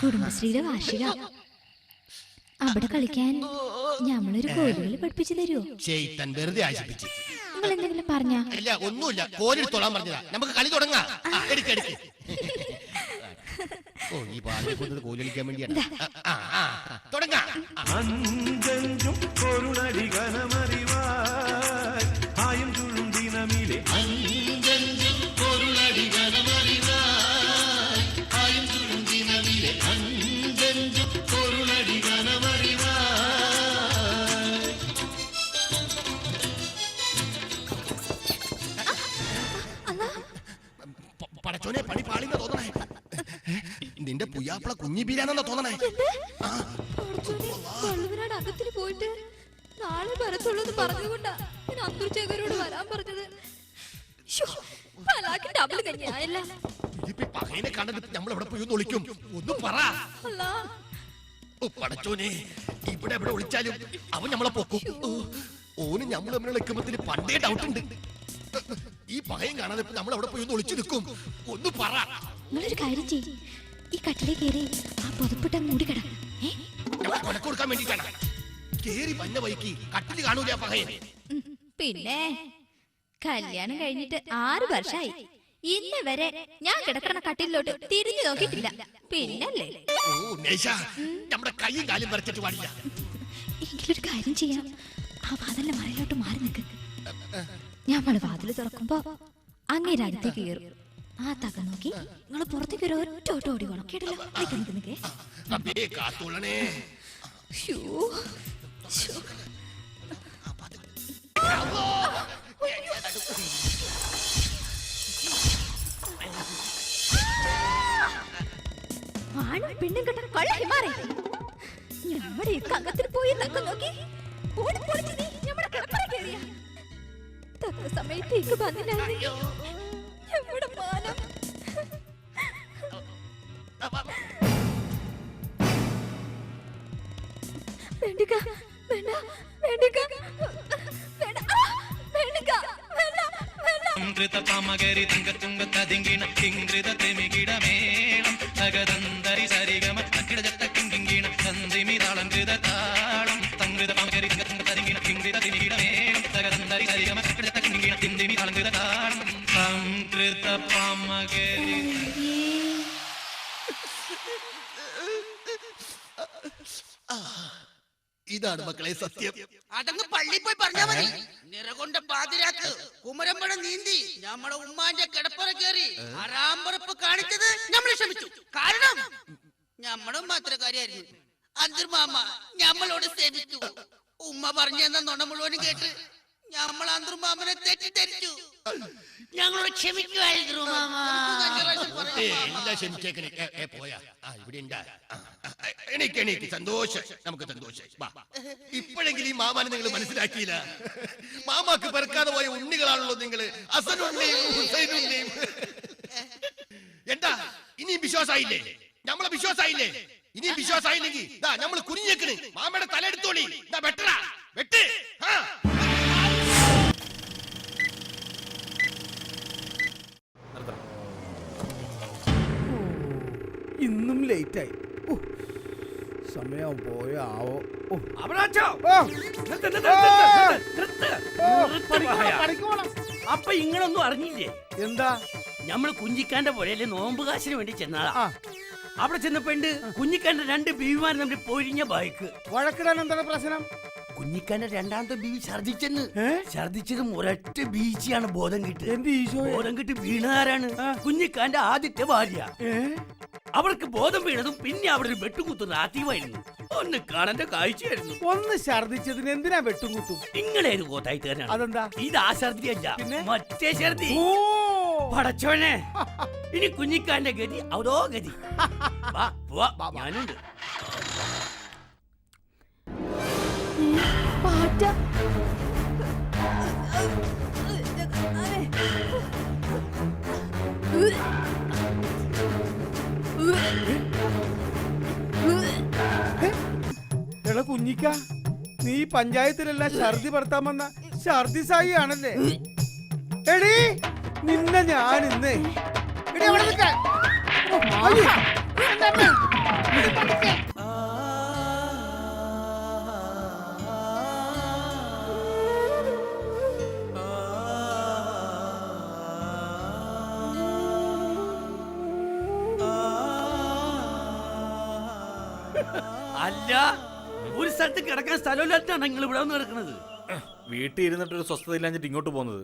കുടുംബശ്രീയുടെ വാർഷിക. അവിടെ കളിക്കാൻ ഞമ്മളൊരു കോലുകളി പഠിപ്പിച്ചു തരുമോ? ചെയ്തൻ വെറുതെ ആശിപ്പിച്ച്. നിങ്ങൾ എന്തെങ്കിലും പറഞ്ഞ? ഇല്ല, ഒന്നുമില്ല. കോലെടുത്തോളാൻ പറഞ്ഞതാ. നമുക്ക് കളി തുടങ്ങാം. എടുക്കെടുക്ക്. ഓ, ഈ പാലിനെ കൊണ്ടത് കോലടിക്കാൻ വേണ്ടിയാണ്. തുടങ്ങാം. പടച്ചോനെ, പണി പാളിന്ന തോന്നണേ. നിന്റെ പുയ്യാപ്പള കുഞ്ഞി ബീരാനെന്നാ തോന്നണേ. അകത്തിന് പോയിട്ട് നാളെ വരത്തുള്ളൂ പറഞ്ഞുകൊണ്ടാ ഞാൻ അന്തൂർച്ചേകരോട് വരാൻ പറഞ്ഞത്. പകയനെ കണ്ടിട്ട് നമ്മൾ എവിടെ പോയി ഒളിക്കും? ഒന്ന് പറ. പടച്ചോനെ, ഇവിടെ എവിടെ ഒളിച്ചാലും അവൻ നമ്മളെ പൊക്കും. ഓന് നമ്മൾ തമ്മിലുള്ള എക്കുമ്പത്തിന് പണ്ടേ ഡൗട്ട് ഉണ്ട്. ഈ പകയം കാണാതെ നമ്മൾ അവിടെ പോയി ഒന്ന് ഒളിച്ചു നിൽക്കും. ഒന്ന് പറ. നിങ്ങളൊരു കാര്യം ചെയ്യും, ഈ കട്ടിലേ കയറി ആ പുതപ്പിട്ട മൂടി കിട. കൊലക്ക് കൊടുക്കാൻ വേണ്ടിട്ടാണ് കേറി വന്ന വൈക്ക് കട്ടില് കാണൂല പകയൻ. പിന്നെ കല്യാണം കഴിഞ്ഞിട്ട് 6 വർഷമായി. ഇന്ന് വരെ ഞാൻ കിടക്കണ കട്ടിലോട്ട് തിരിഞ്ഞു നോക്കിയിട്ടില്ല. പിന്നല്ലേ നമ്മുടെ കൈയും കാലും വരച്ചിട്ട് പാടില്ല. എങ്കിലൊരു കാര്യം ചെയ്യാം, ആ വാതിലിന്റെ മറയിലോട്ട് മാറി നിൽക്ക്. ഞമ്മള് വാതില് തുറക്കുമ്പോ അങ്ങേരെ അടുത്തേക്ക് കയറും. ആ തക നോക്കി നിങ്ങള് പുറത്തേക്ക് ഒരു ഒറ്റ ഓട്ടം ഓടിക്കോണം. കേട്ടില്ല? ആണും പെണ്ണും കെട്ട കള്ളി മാറി നമ്മുടെ ഈ കങ്ങത്തിന് പോയി തക്ക നോക്കി ഓടി പൊളിച്ച് നീ നമ്മുടെ കിടപ്പറ കയറിയ തക്ക സമയത്തേക്ക് വന്നില്ലായിരുന്നു നമ്മുടെ മാനം. വേണ്ടിക്ക വേണ്ട വേണ്ടിക്ക വേണ്ട വേണ്ടിക്ക വേണ്ട വേണ്ട സംകൃത പാമകരി തങ്കത്തുങ്ക തതിങ്കിണ കിങ്കൃത തെമികിട മേളം തകതന്തരി സരിഗമ അക്കിടജത്ത കിങ്കിണ തന്തിമി താളം കൃത താളം സംകൃത പാമകരി തങ്കത്തുങ്ക തതിങ്കിണ കിങ്കൃത തെമികിട മേളം തകതന്തരി സരിഗമ അക്കിടജത്ത കിങ്കിണ തിന്തിമി താളം കൃത താളം സംകൃത പാമകരി. ഇതാണ് മക്കളെ സത്യം. അതങ്ങ് പള്ളി പോയി പറഞ്ഞാ മതി. നിറകൊണ്ട പാതിരാക്ക് കുമരമ്പഴം നീന്തി നമ്മളെ ഉമ്മാന്റെ കിടപ്പറ കയറി അറാമ്പറപ്പ് കാണിച്ചത് നമ്മൾ ക്ഷമിച്ചു. കാരണം നമ്മുടെ മാത്രക്കാരിയായിരുന്നു. അന്തർ മാമ ഞമ്മളോട് സേവിച്ചു. ഉമ്മ പറഞ്ഞെന്ന നുണ മുഴുവനും കേട്ട് ഞമ്മൾ അന്തർ മാമനെ തെറ്റിദ്ധരിച്ചു. ഞങ്ങളോട് ക്ഷമിക്കുമായിരുന്നു മാമ. എല്ലാം ക്ഷമിച്ചേക്കണേ. പോയാ ഇവിടെ എണീക്ക് സന്തോഷം. നമുക്ക് സന്തോഷം. ഇപ്പോഴെങ്കിലും ഈ മാമാനെ നിങ്ങൾ മനസ്സിലാക്കിയില്ല. മാമാക്ക് പെറുക്കാതെ പോയ ഉണ്ണികളാണല്ലോ നിങ്ങള്. അസനുണ്ണിയും ഹുസൈനുണ്ണിയും. എന്താ ഇനിയും വിശ്വാസായില്ലേ? നമ്മളെ വിശ്വാസായില്ലേ? ഇനിയും വിശ്വാസായില്ലെങ്കിൽ നമ്മൾ കുനിഞ്ഞേക്കണ്. മാമയുടെ തലെടുത്തോളി. വെട്ടടാ വെട്ട്. ഇന്നും ലേറ്റായി. സമയം പോയാവോ? അപ്പൊ ഇങ്ങളൊന്നും അറിഞ്ഞില്ലേ? എന്താ? നമ്മള് കുഞ്ഞിക്കാന്റെ പുഴയിലെ നോമ്പ് കാശിന് വേണ്ടി ചെന്നാളാ. അവിടെ ചെന്നപ്പോണ്ട് കുഞ്ഞിക്കാന്റെ 2 ബീവിമാർ തമ്മിൽ പൊരിഞ്ഞ ബൈക്ക്. വഴക്കിടാൻ എന്താണ് പ്രശ്നം? കുഞ്ഞിക്കാന്റെ 2ാമത്തെ ബീവി ഛർദിച്ചെന്ന്. ഛർദിച്ചതും ഒരൊറ്റ ബീച്ചിയാണ് ബോധം കിട്ടി. ബോധം കിട്ടി വീണാരാണ്? കുഞ്ഞിക്കാന്റെ ആദ്യത്തെ ഭാര്യ. അവർക്ക് ബോധം വീണതും പിന്നെ അവിടെ ഒരു വെട്ടുകുത്തുന്ന ആദ്യമായിരുന്നു. ഒന്ന് കാണാൻ കാഴ്ചയായിരുന്നു. ഒന്ന് ഛർദിച്ചതിന് എന്തിനാ വെട്ടുകുത്തും? നിങ്ങളേത് കോത്തായി തരാണ്? അതെന്താ? ഇത് ആ ഛർദി അല്ല, മറ്റേ ഛർദി. പടച്ചോനെ, ഇനി കുഞ്ഞിക്കാന്റെ ഗതി അവതോ ഗതി. ഞാനുണ്ട്. എടാ കുഞ്ഞിക്ക, നീ പഞ്ചായത്തിലെല്ലാം ഛർദി പെടുത്താൻ വന്ന ഛർദി സായി ആണല്ലേ? എടീ നിന്നെ ഞാൻ ഇന്ന് അവിടെ നിൽക്കാൻ. അല്ല, ഒരു സ്ഥലത്ത് കിടക്കാൻ സ്ഥലമില്ലാട്ടാണ് നിങ്ങൾ ഇവിടെ വന്ന് കിടക്കുന്നത്. വീട്ടിൽ ഇരുന്നിട്ടൊരു സ്വസ്ഥത ഇല്ലാഞ്ഞിട്ട് ഇങ്ങോട്ട് പോകുന്നത്.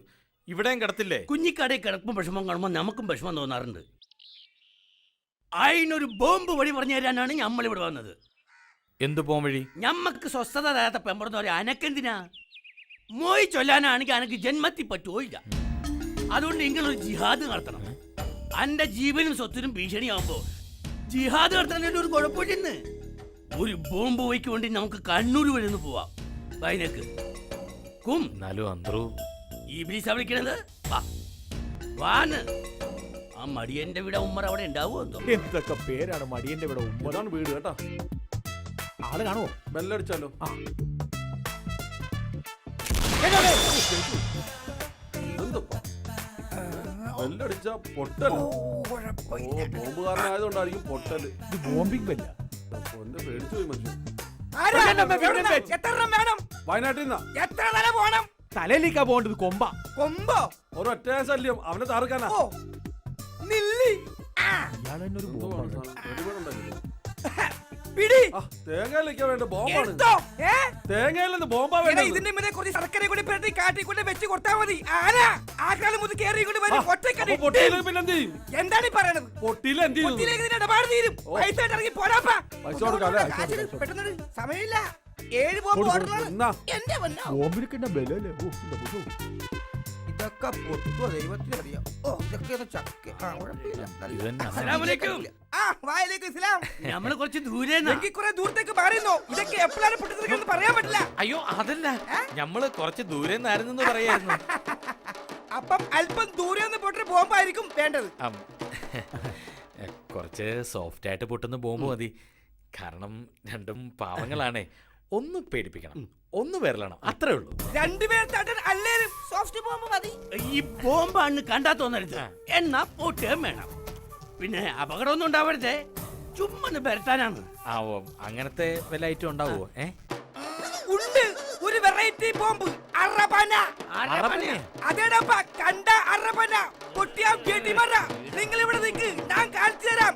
ഇവിടെയും കിടത്തില്ലേ? കുഞ്ഞിക്കടയിൽ കിടക്കും വിഷമം കാണുമ്പോൾ നമുക്കും വിഷമം തോന്നാറുണ്ട്. അതിനൊരു ബോംബ് വഴി പറഞ്ഞു തരാനാണ് നമ്മൾ ഇവിടെ വന്നത്. എന്ത് പോം വഴി? ഞമ്മക്ക് സ്വസ്ഥത തരാത്ത പെമ്പറന്ന് പറയാം. അനക്കെന്തിനാ? മോയി ചൊല്ലാനാണെങ്കിൽ അനക്ക് ജന്മത്തിൽ പറ്റുമോയില്ല. അതുകൊണ്ട് നിങ്ങളൊരു ജിഹാദ് നടത്തണം. അന്റെ ജീവനും സ്വത്തിനും ഭീഷണിയാവുമ്പോ ജിഹാദ് നടത്താൻ ഒരു കുഴപ്പമില്ലെന്ന്. ഒരു ബോംബ് വയ്ക്കൊണ്ട് നമുക്ക് കണ്ണൂർ വരെ ഒന്ന് പോവാം. വൈനക്ക് കും ഈ ബ്ലീസാ വിളിക്കണത്. വാന്ന് ആ മടിയന്റെ വീട് ഉമ്മർ അവിടെ ഉണ്ടാവുമോ? എന്തൊക്കെ പേരാണ് മടിയന്റെ ഇവിടെ. ഉമ്മതാണ് വീട് കേട്ടാ. ആള് കാണുമോ? ബെല്ലടിച്ചാലോ? ബെല്ലടിച്ച പൊട്ടൽ. ബോംബുകാരനായതുകൊണ്ടായിരിക്കും പൊട്ടല്. ഇത് ബോംബിംഗ് ബെല്ല. പേടിച്ചു പോയി മനുഷ്യൻ. വയനാട്ടിൽ നിന്നാ. തലയിലേക്കാ പോകേണ്ടത്. കൊമ്പോ ഒരൊറ്റ ശല്യം. അവനെ താർക്കാനാ. തേങ്ങയിലേക്കാ വേണ്ട ബോംബാണ്. തേങ്ങയിലെന്ന് ബോംബാ വേണ്ട. ഇതിന്റെ മുന്നേ കുറച്ച് ശർക്കര കൂടി പെരട്ടി കാട്ടിക്കൊണ്ട് വെച്ച് കൊടുത്താൽ മതി. പിന്നെന്ത് ചെയ്യും? എന്താണ് ഈ പറയണത്? പൊട്ടിയില് എന്ത് ചെയ്യും? ഇടപാട് തീരും. പൈസ ഇറങ്ങി പോരാപ്പാ. പെട്ടെന്ന് സമയമില്ല. 7 ബോംബ് എന്റെ ഇതൊക്കെ പൊട്ടുവോ ദൈവത്തിന് അറിയാം. ഇതൊക്കെ ചക്ക. നമ്മള് കുറച്ച് ദൂരെ കുറെ ദൂരത്തേക്ക് മാറിയെന്നോ. ഇതൊക്കെ എപ്പോഴാണ് പൊട്ടുന്നത് പറയാൻ പറ്റില്ല. അയ്യോ അതല്ല, ഞമ്മള് കുറച്ച് ദൂരെ നിന്നായിരുന്നു പറയായിരുന്നു. അപ്പം അല്പം ദൂരെ നിന്ന് പൊട്ടൊരു ബോംബായിരിക്കും വേണ്ടത്. കുറച്ച് സോഫ്റ്റ് ആയിട്ട് പൊട്ടുന്ന ബോംബ് മതി. കാരണം രണ്ടും പാവങ്ങളാണേ. ഒന്ന് പേടിപ്പിക്കണം, ഒന്ന് വിരലണം, അത്രേ ഉള്ളൂ. രണ്ടുപേർ അല്ലേലും സോഫ്റ്റ് ബോംബ് മതി. ഈ ബോംബാണ് കണ്ടാ തോന്നരുത്, എന്നാ പൊട്ടുകയും വേണം. പിന്നെ അപകടമൊന്നും ഉണ്ടാവരുതേ, ചുമ്മാ പെരട്ടാനാണ്. ആ ഓ, അങ്ങനത്തെ വല്ല ഐറ്റം ഉണ്ടാവുമോ? ഉണ്ട് ഒരു വെറൈറ്റി ബോംബ്, അറബന. അതേടപ്പ കണ്ട അറബന പൊട്ടിയാ വെടിമറ. നിങ്ങൾ ഇവിടെ നിൽക്ക്, ഞാൻ കാണിച്ചു തരാം.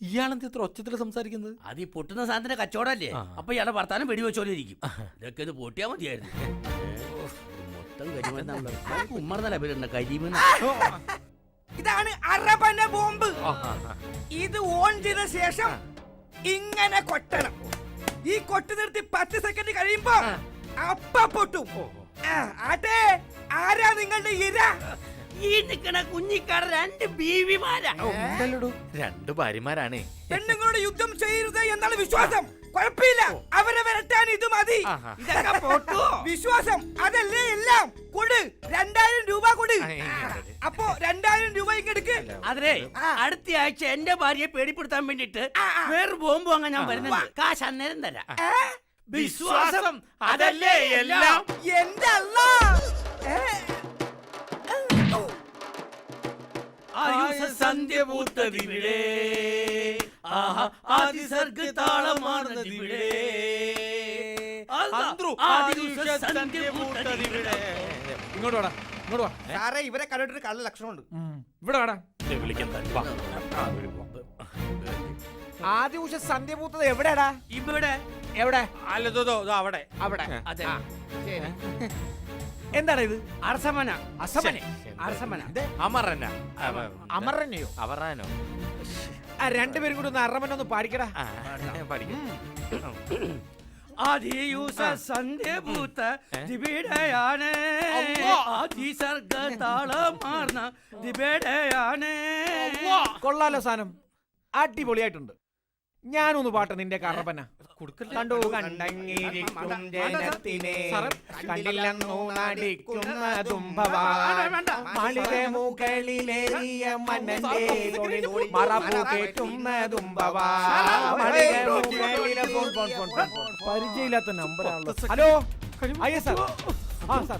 ഇയാളെന്ത് ഇത്ര ഒച്ചത്തിൽ സംസാരിക്കുന്നത്? അത് ഈ പൊട്ടുന്ന സാധനത്തിന്റെ കച്ചവടല്ലേ, അപ്പൊ ഇയാളെ ഭർത്താനം വെടിവെച്ചോലിരിക്കും. ഇതൊക്കെ ഇത് പൊട്ടിയാ മതിയായിരുന്നു. മൊത്തം കരിമണ്ണ ഉമ്മർന്നല്ല പേരുണ്ട കരിമണ്ണ. ഇതാണ് അറബന ബോംബ്. ഇത് ഓൺ ചെയ്ത ശേഷം ഇങ്ങനെ കൊട്ടണം. ഈ കൊട്ട് നിർത്തി 10 സെക്കൻഡ് കഴിയുമ്പോ അപ്പ പൊട്ടും. ആട്ടെ, ആരാ നിങ്ങളുടെ ഇര? ഈ നിക്കണ കുഞ്ഞിക്കാട് 2 ബീവിമാരാ. 2 ഭാര്യമാരാണേ. പെണ്ണുങ്ങളോട് യുദ്ധം ചെയ്യരുത് എന്നാണ് വിശ്വാസം. കുഴപ്പമില്ല, അവരെ വരട്ടാൻ ഇത് മതി. ഇതൊക്കെ പൊട്ടോ വിശ്വാസം, അതല്ലേ എല്ലാം. കൊടു 2000 രൂപ കൊടു. അപ്പോ 2000 രൂപ ഇങ്ങെടുക്ക്. അതെ, അടുത്ത ആഴ്ച എന്റെ ഭാര്യയെ പേടിപ്പെടുത്താൻ വേണ്ടിട്ട് വേറെ ബോംബ് വാങ്ങാൻ ഞാൻ വരുന്നുണ്ട്. കാശ് അന്നേരം തരാം. വിശ്വാസം അതല്ലേ എല്ലാം. എന്റെ അല്ലാ, സന്ധ്യ പൂത്തതിവിടെ, ആദിസർഗ് താളമാർന്നതിവിടെ, ഇങ്ങോട്ട് വാടാ, ഇങ്ങോട്ട് വാ. സാറേ, ഇവരെ കണ്ടിട്ടൊരു കള്ള ലക്ഷണമുണ്ട്. ഇവിടെ വാടാ. വിളിക്കാൻ ആദ്യ ഉഷ സന്ധ്യ പൂത്തത് എവിടെയാടാ? ഇവിടെ. എവിടെ? അല്ലതോ അവിടെ അവിടെ. അതെ. എന്താണ് ഇത്? അർസമന. അസമനെ? അർസമന. അമറന. അമറനെയോ? അവറാനോ? രണ്ടുപേരും കൂടി ഒന്ന് അറമനൊന്ന് പാടിക്കടാ. ആദിയൂസ സന്ധ്യ പൂത്ത ദിവിടെയാണ്, ആദിസർഗ താളമാർന്ന ദിവിടെയാണ്. കൊള്ളാലോ സാധനം, അടിപൊളിയായിട്ടുണ്ട്. ഞാനൊന്ന് പാട്ട് നിന്റെ കറപ്പന. കണ്ടു കണ്ടങ്ങിരിക്കും ജനത്തിനെ, കണ്ടില്ലെന്നു നടിക്കുന്നതും മാളിക മുകളിലേറിയ മന്നന്റെ തൊഴിൽ മറപ്പു കേട്ടുന്നതും പരിചയമില്ലാത്ത നമ്പറാണല്ലോ. ഹലോ, അയ്യ സാർ. ആ സാർ,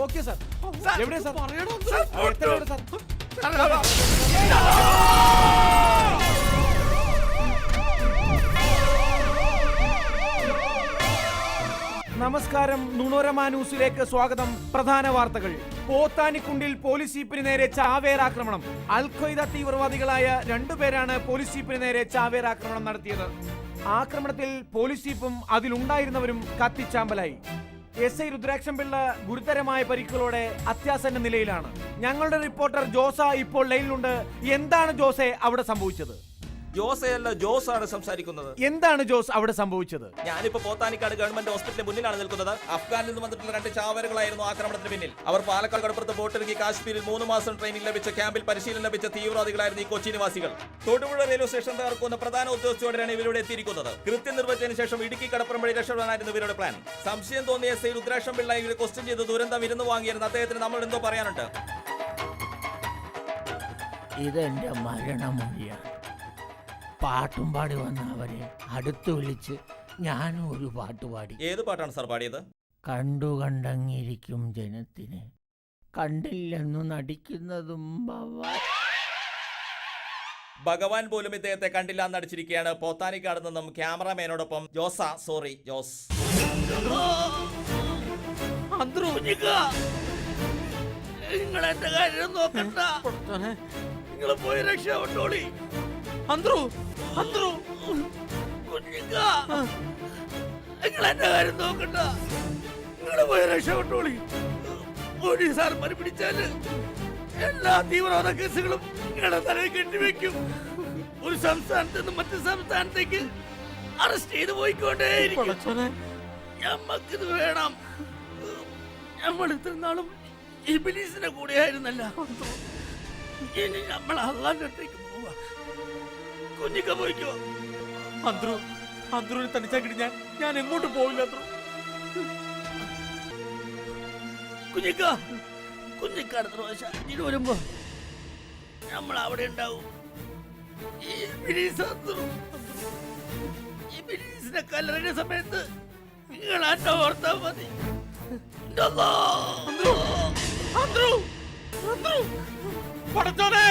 ഓക്കെ സാർ. എവിടെയാ സാർ? എത്ര സാർ? നമസ്കാരം, നുണോരമ ന്യൂസിലേക്ക് സ്വാഗതം. പ്രധാന വാർത്തകൾ. പോത്താനിക്കുണ്ടിൽ പോലീസ് ജീപ്പിന് നേരെ ചാവേറാക്രമണം. അൽ-ഖ്വയ്ദ തീവ്രവാദികളായ 2 പേരാണ് പോലീസ് ജീപ്പിന് നേരെ ചാവേറാക്രമണം നടത്തിയത്. ആക്രമണത്തിൽ പോലീസ് ജീപ്പും അതിലുണ്ടായിരുന്നവരും കത്തിച്ചാമ്പലായി. എസ് ഐ രുദ്രാക്ഷംപിള്ള ഗുരുതരമായ പരിക്കുകളോടെ അത്യാസന്ന നിലയിലാണ്. ഞങ്ങളുടെ റിപ്പോർട്ടർ ജോസ ഇപ്പോൾ ലൈനിലുണ്ട്. എന്താണ് ജോസെ അവിടെ സംഭവിച്ചത്? ജോസയല്ല, ജോസ് ആണ് സംസാരിക്കുന്നത്. എന്താണ് ജോസ് അവിടെ സംഭവിച്ചത്? ഞാനിപ്പോ പോത്താനിക്കാട് ഗവൺമെന്റ് ഹോസ്പിറ്റലിന് മുന്നിലാണ് നിൽക്കുന്നത്. അഫ്ഗാനിൽ നിന്ന് വന്നിട്ടുള്ള 2 ചാവേറുകളായിരുന്നു ആക്രമണത്തിന് പിന്നിൽ. അവർ പാലക്കാട് കടപ്പുറത്ത് ബോട്ടിറങ്ങി കാശ്മീരിൽ 3 മാസം ട്രെയിനിങ് ലഭിച്ച ക്യാമ്പിൽ പരിശീലനം ലഭിച്ച തീവ്രവാദികളായിരുന്നു ഈ കൊച്ചി നിവാസികൾ. തൊടുപുഴ റെയിൽവേ സ്റ്റേഷൻ തകർക്കുന്ന പ്രധാന ഉദ്യോഗസ്ഥയോടെയാണ് ഇവരുടെ എത്തിയിരിക്കുന്നത്. കൃത്യം നിർവഹിച്ചതിന് ശേഷം ഇടുക്കി കടപ്പുറം വഴി രക്ഷപ്പെടാനായിരുന്നു ഇവരുടെ പ്ലാൻ. സംശയം തോന്നിയ എസ് ഐ രുദ്രാക്ഷംപിള്ള ഇവരെ ക്വസ്റ്റ്യൻ ചെയ്ത് ദുരന്തം ഇരുന്ന് വാങ്ങിയിരുന്നു. അദ്ദേഹത്തിന് നമ്മൾ എന്തോ പറയാനുണ്ട്. ഇതെന്റെ മരണമൊഴിയാണ്. പാട്ടും പാടി വന്ന അവരെ അടുത്ത് വിളിച്ച് ഞാനും ഒരു പാട്ട് പാടി. ഏത് പാട്ടാണ് സാർ പാടിയത്? കണ്ടു കണ്ടങ്ങിരിക്കും ജനത്തിനെ, കണ്ടില്ലെന്നു നടിക്കുന്നതും ഭഗവാൻ പോലും ഇദ്ദേഹത്തെ കണ്ടില്ല എന്നടിച്ചിരിക്കുകയാണ്. പോത്താനിക്കാട് നിന്നും ക്യാമറാമാനോടൊപ്പം ജോസ്. നിങ്ങളെന്റെ കാര്യം നോക്കണ്ട, നിങ്ങൾ പോയി രക്ഷപ്പെട്ടോളി. നിങ്ങളെന്റെ കാര്യം നോക്കണ്ട, നിങ്ങൾ പോയി രക്ഷപ്പെട്ടോളി. പോലീസുകാർ പിടിച്ചാല് എല്ലാ തീവ്രവാദ കേസുകളും നിങ്ങളുടെ തലയിൽ കെട്ടിവെക്കും. ഒരു സംസ്ഥാനത്ത് നിന്ന് മറ്റു സംസ്ഥാനത്തേക്ക് അറസ്റ്റ് ചെയ്ത് പോയിക്കൊണ്ടേയിരിക്കും. ഞമ്മക്കിത് വേണം. നമ്മൾ ഇത്ര നാളും ഇബ്ലീസിന്റെ കൂടെയായിരുന്നല്ല. ഇനി നമ്മൾ അള്ളാന്റെ അടുത്തേക്ക് പോവാ. കുഞ്ഞിക്ക പോയിക്കോ. അന്ത്രുവിനെ തനിച്ചാക്കിട്ട് ഞാൻ എങ്ങോട്ട് പോവില്ല. കുഞ്ഞിക്ക അടുത്ത പ്രാവശ്യം ഇനി വരുമ്പോ നമ്മൾ അവിടെ ഉണ്ടാവും. ഈ ഇബിലീസ് ഇബിലീസിനെ കല്ലെറിഞ്ഞ സമയത്ത് നിങ്ങൾ എന്നെ ഓർത്താ മതി. അല്ലാ. അന്ത്രു! അന്ത്രു! പടച്ചോനെ!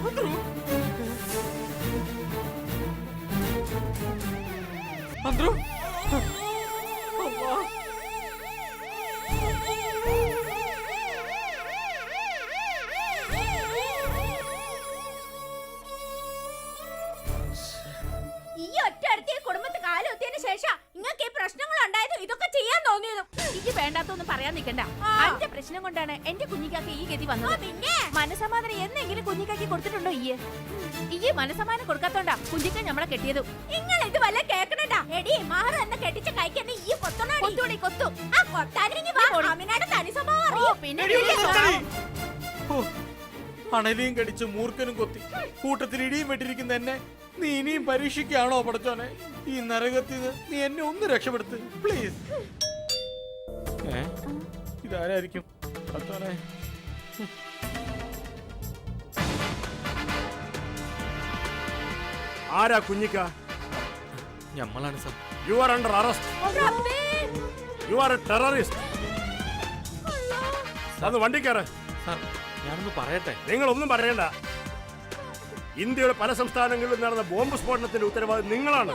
അന്ത്രു! അന്ത്രു! അല്ലാ! ഈ ഒറ്റ കുടുംബത്ത് കാലുകുത്തിയതിനു ശേഷം നിങ്ങൾക്ക് ഈ പ്രശ്നങ്ങൾ ഉണ്ടായത് ഇതൊക്കെ ചെയ്യാൻ തോന്നിയതും എനിക്ക് വേണ്ടാത്തൊന്നും പറയാൻ നിൽക്കണ്ട. അന്റെ പ്രശ്നം കൊണ്ടാണ് എന്റെ കുഞ്ഞിക്കാക്ക് ഈ ഗതി വന്നത്. പിന്നെ മനസമാധാനം എന്നെങ്കിലും കുഞ്ഞിക്കാക്കി കൊടുത്തിട്ടുണ്ടോ ഈ മനസമാധാനം കൊടുക്കാത്തോണ്ടാ കുഞ്ഞിക്ക നമ്മളെ കെട്ടിയതും. നിങ്ങൾ ഇത് വല്ല കേക്കണടാ. എടി മാറ എന്ന കെട്ടിച്ച കൈക്കെന്നെ ഈ കൊത്തുണടി കൊത്തും. ആ കൊത്താനിങ്ങി വാ. അമിനാടെ തനി സ്വഭാവം അറിയും. പിന്നെ എടി, ഒന്ന് നിർത്തടി. ഓ, അണലിയും കടിച്ച് മൂർഖനും കൊത്തി കൂട്ടത്തിൽ ഇടിയും വെട്ടിരിക്കുന്ന എന്നെ നീ ഇനിയും പരീക്ഷിക്കുകയാണോ പടച്ചോനെ? ഈ നരകത്തിൽ നീ എന്നെ ഒന്ന് രക്ഷപ്പെടുത്ത് പ്ലീസ്. ഇതാരായിരിക്കും പടച്ചോനെ? ആരാ കുഞ്ഞിക്ക? ഞമ്മളാണ് sir. You are under arrest. You are a terrorist. അത് വണ്ടി കയറ്. സാർ ഞാനൊന്ന് പറയട്ടെ. നിങ്ങളൊന്നും പറയണ്ട. ഇന്ത്യയുടെ പല സംസ്ഥാനങ്ങളിലും നടന്ന ബോംബ് സ്ഫോടനത്തിന്റെ ഉത്തരവാദി നിങ്ങളാണ്.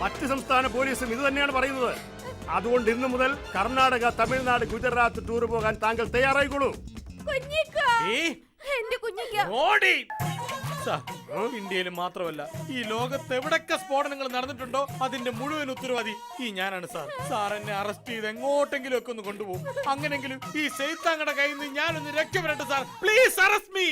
മറ്റ് സംസ്ഥാന പോലീസും ഇത് തന്നെയാണ് പറയുന്നത്. അതുകൊണ്ട് ഇന്നു മുതൽ കർണാടക, തമിഴ്നാട്, ഗുജറാത്ത് ടൂർ പോകാൻ താങ്കൾ തയ്യാറായിക്കോളൂ. എന്റെ കുഞ്ഞിക്ക ഓടി! സാർ, ഇന്ത്യയിൽ മാത്രമല്ല ഈ ലോകത്ത് എവിടൊക്കെ സ്ഫോടനങ്ങൾ നടന്നിട്ടുണ്ടോ അതിന്റെ മുഴുവൻ ഉത്തരവാദി ഈ ഞാനാണ് സാർ. സാർ എന്നെ അറസ്റ്റ് ചെയ്ത് എങ്ങോട്ടെങ്കിലും ഒക്കെ ഒന്ന് കൊണ്ടുപോകും. അങ്ങനെങ്കിലും ഈ സൈത്താങ്ങളുടെ കയ്യിൽ നിന്ന് ഞാനൊന്ന് രക്ഷപ്പെടട്ടെ സാർ. Please arrest me.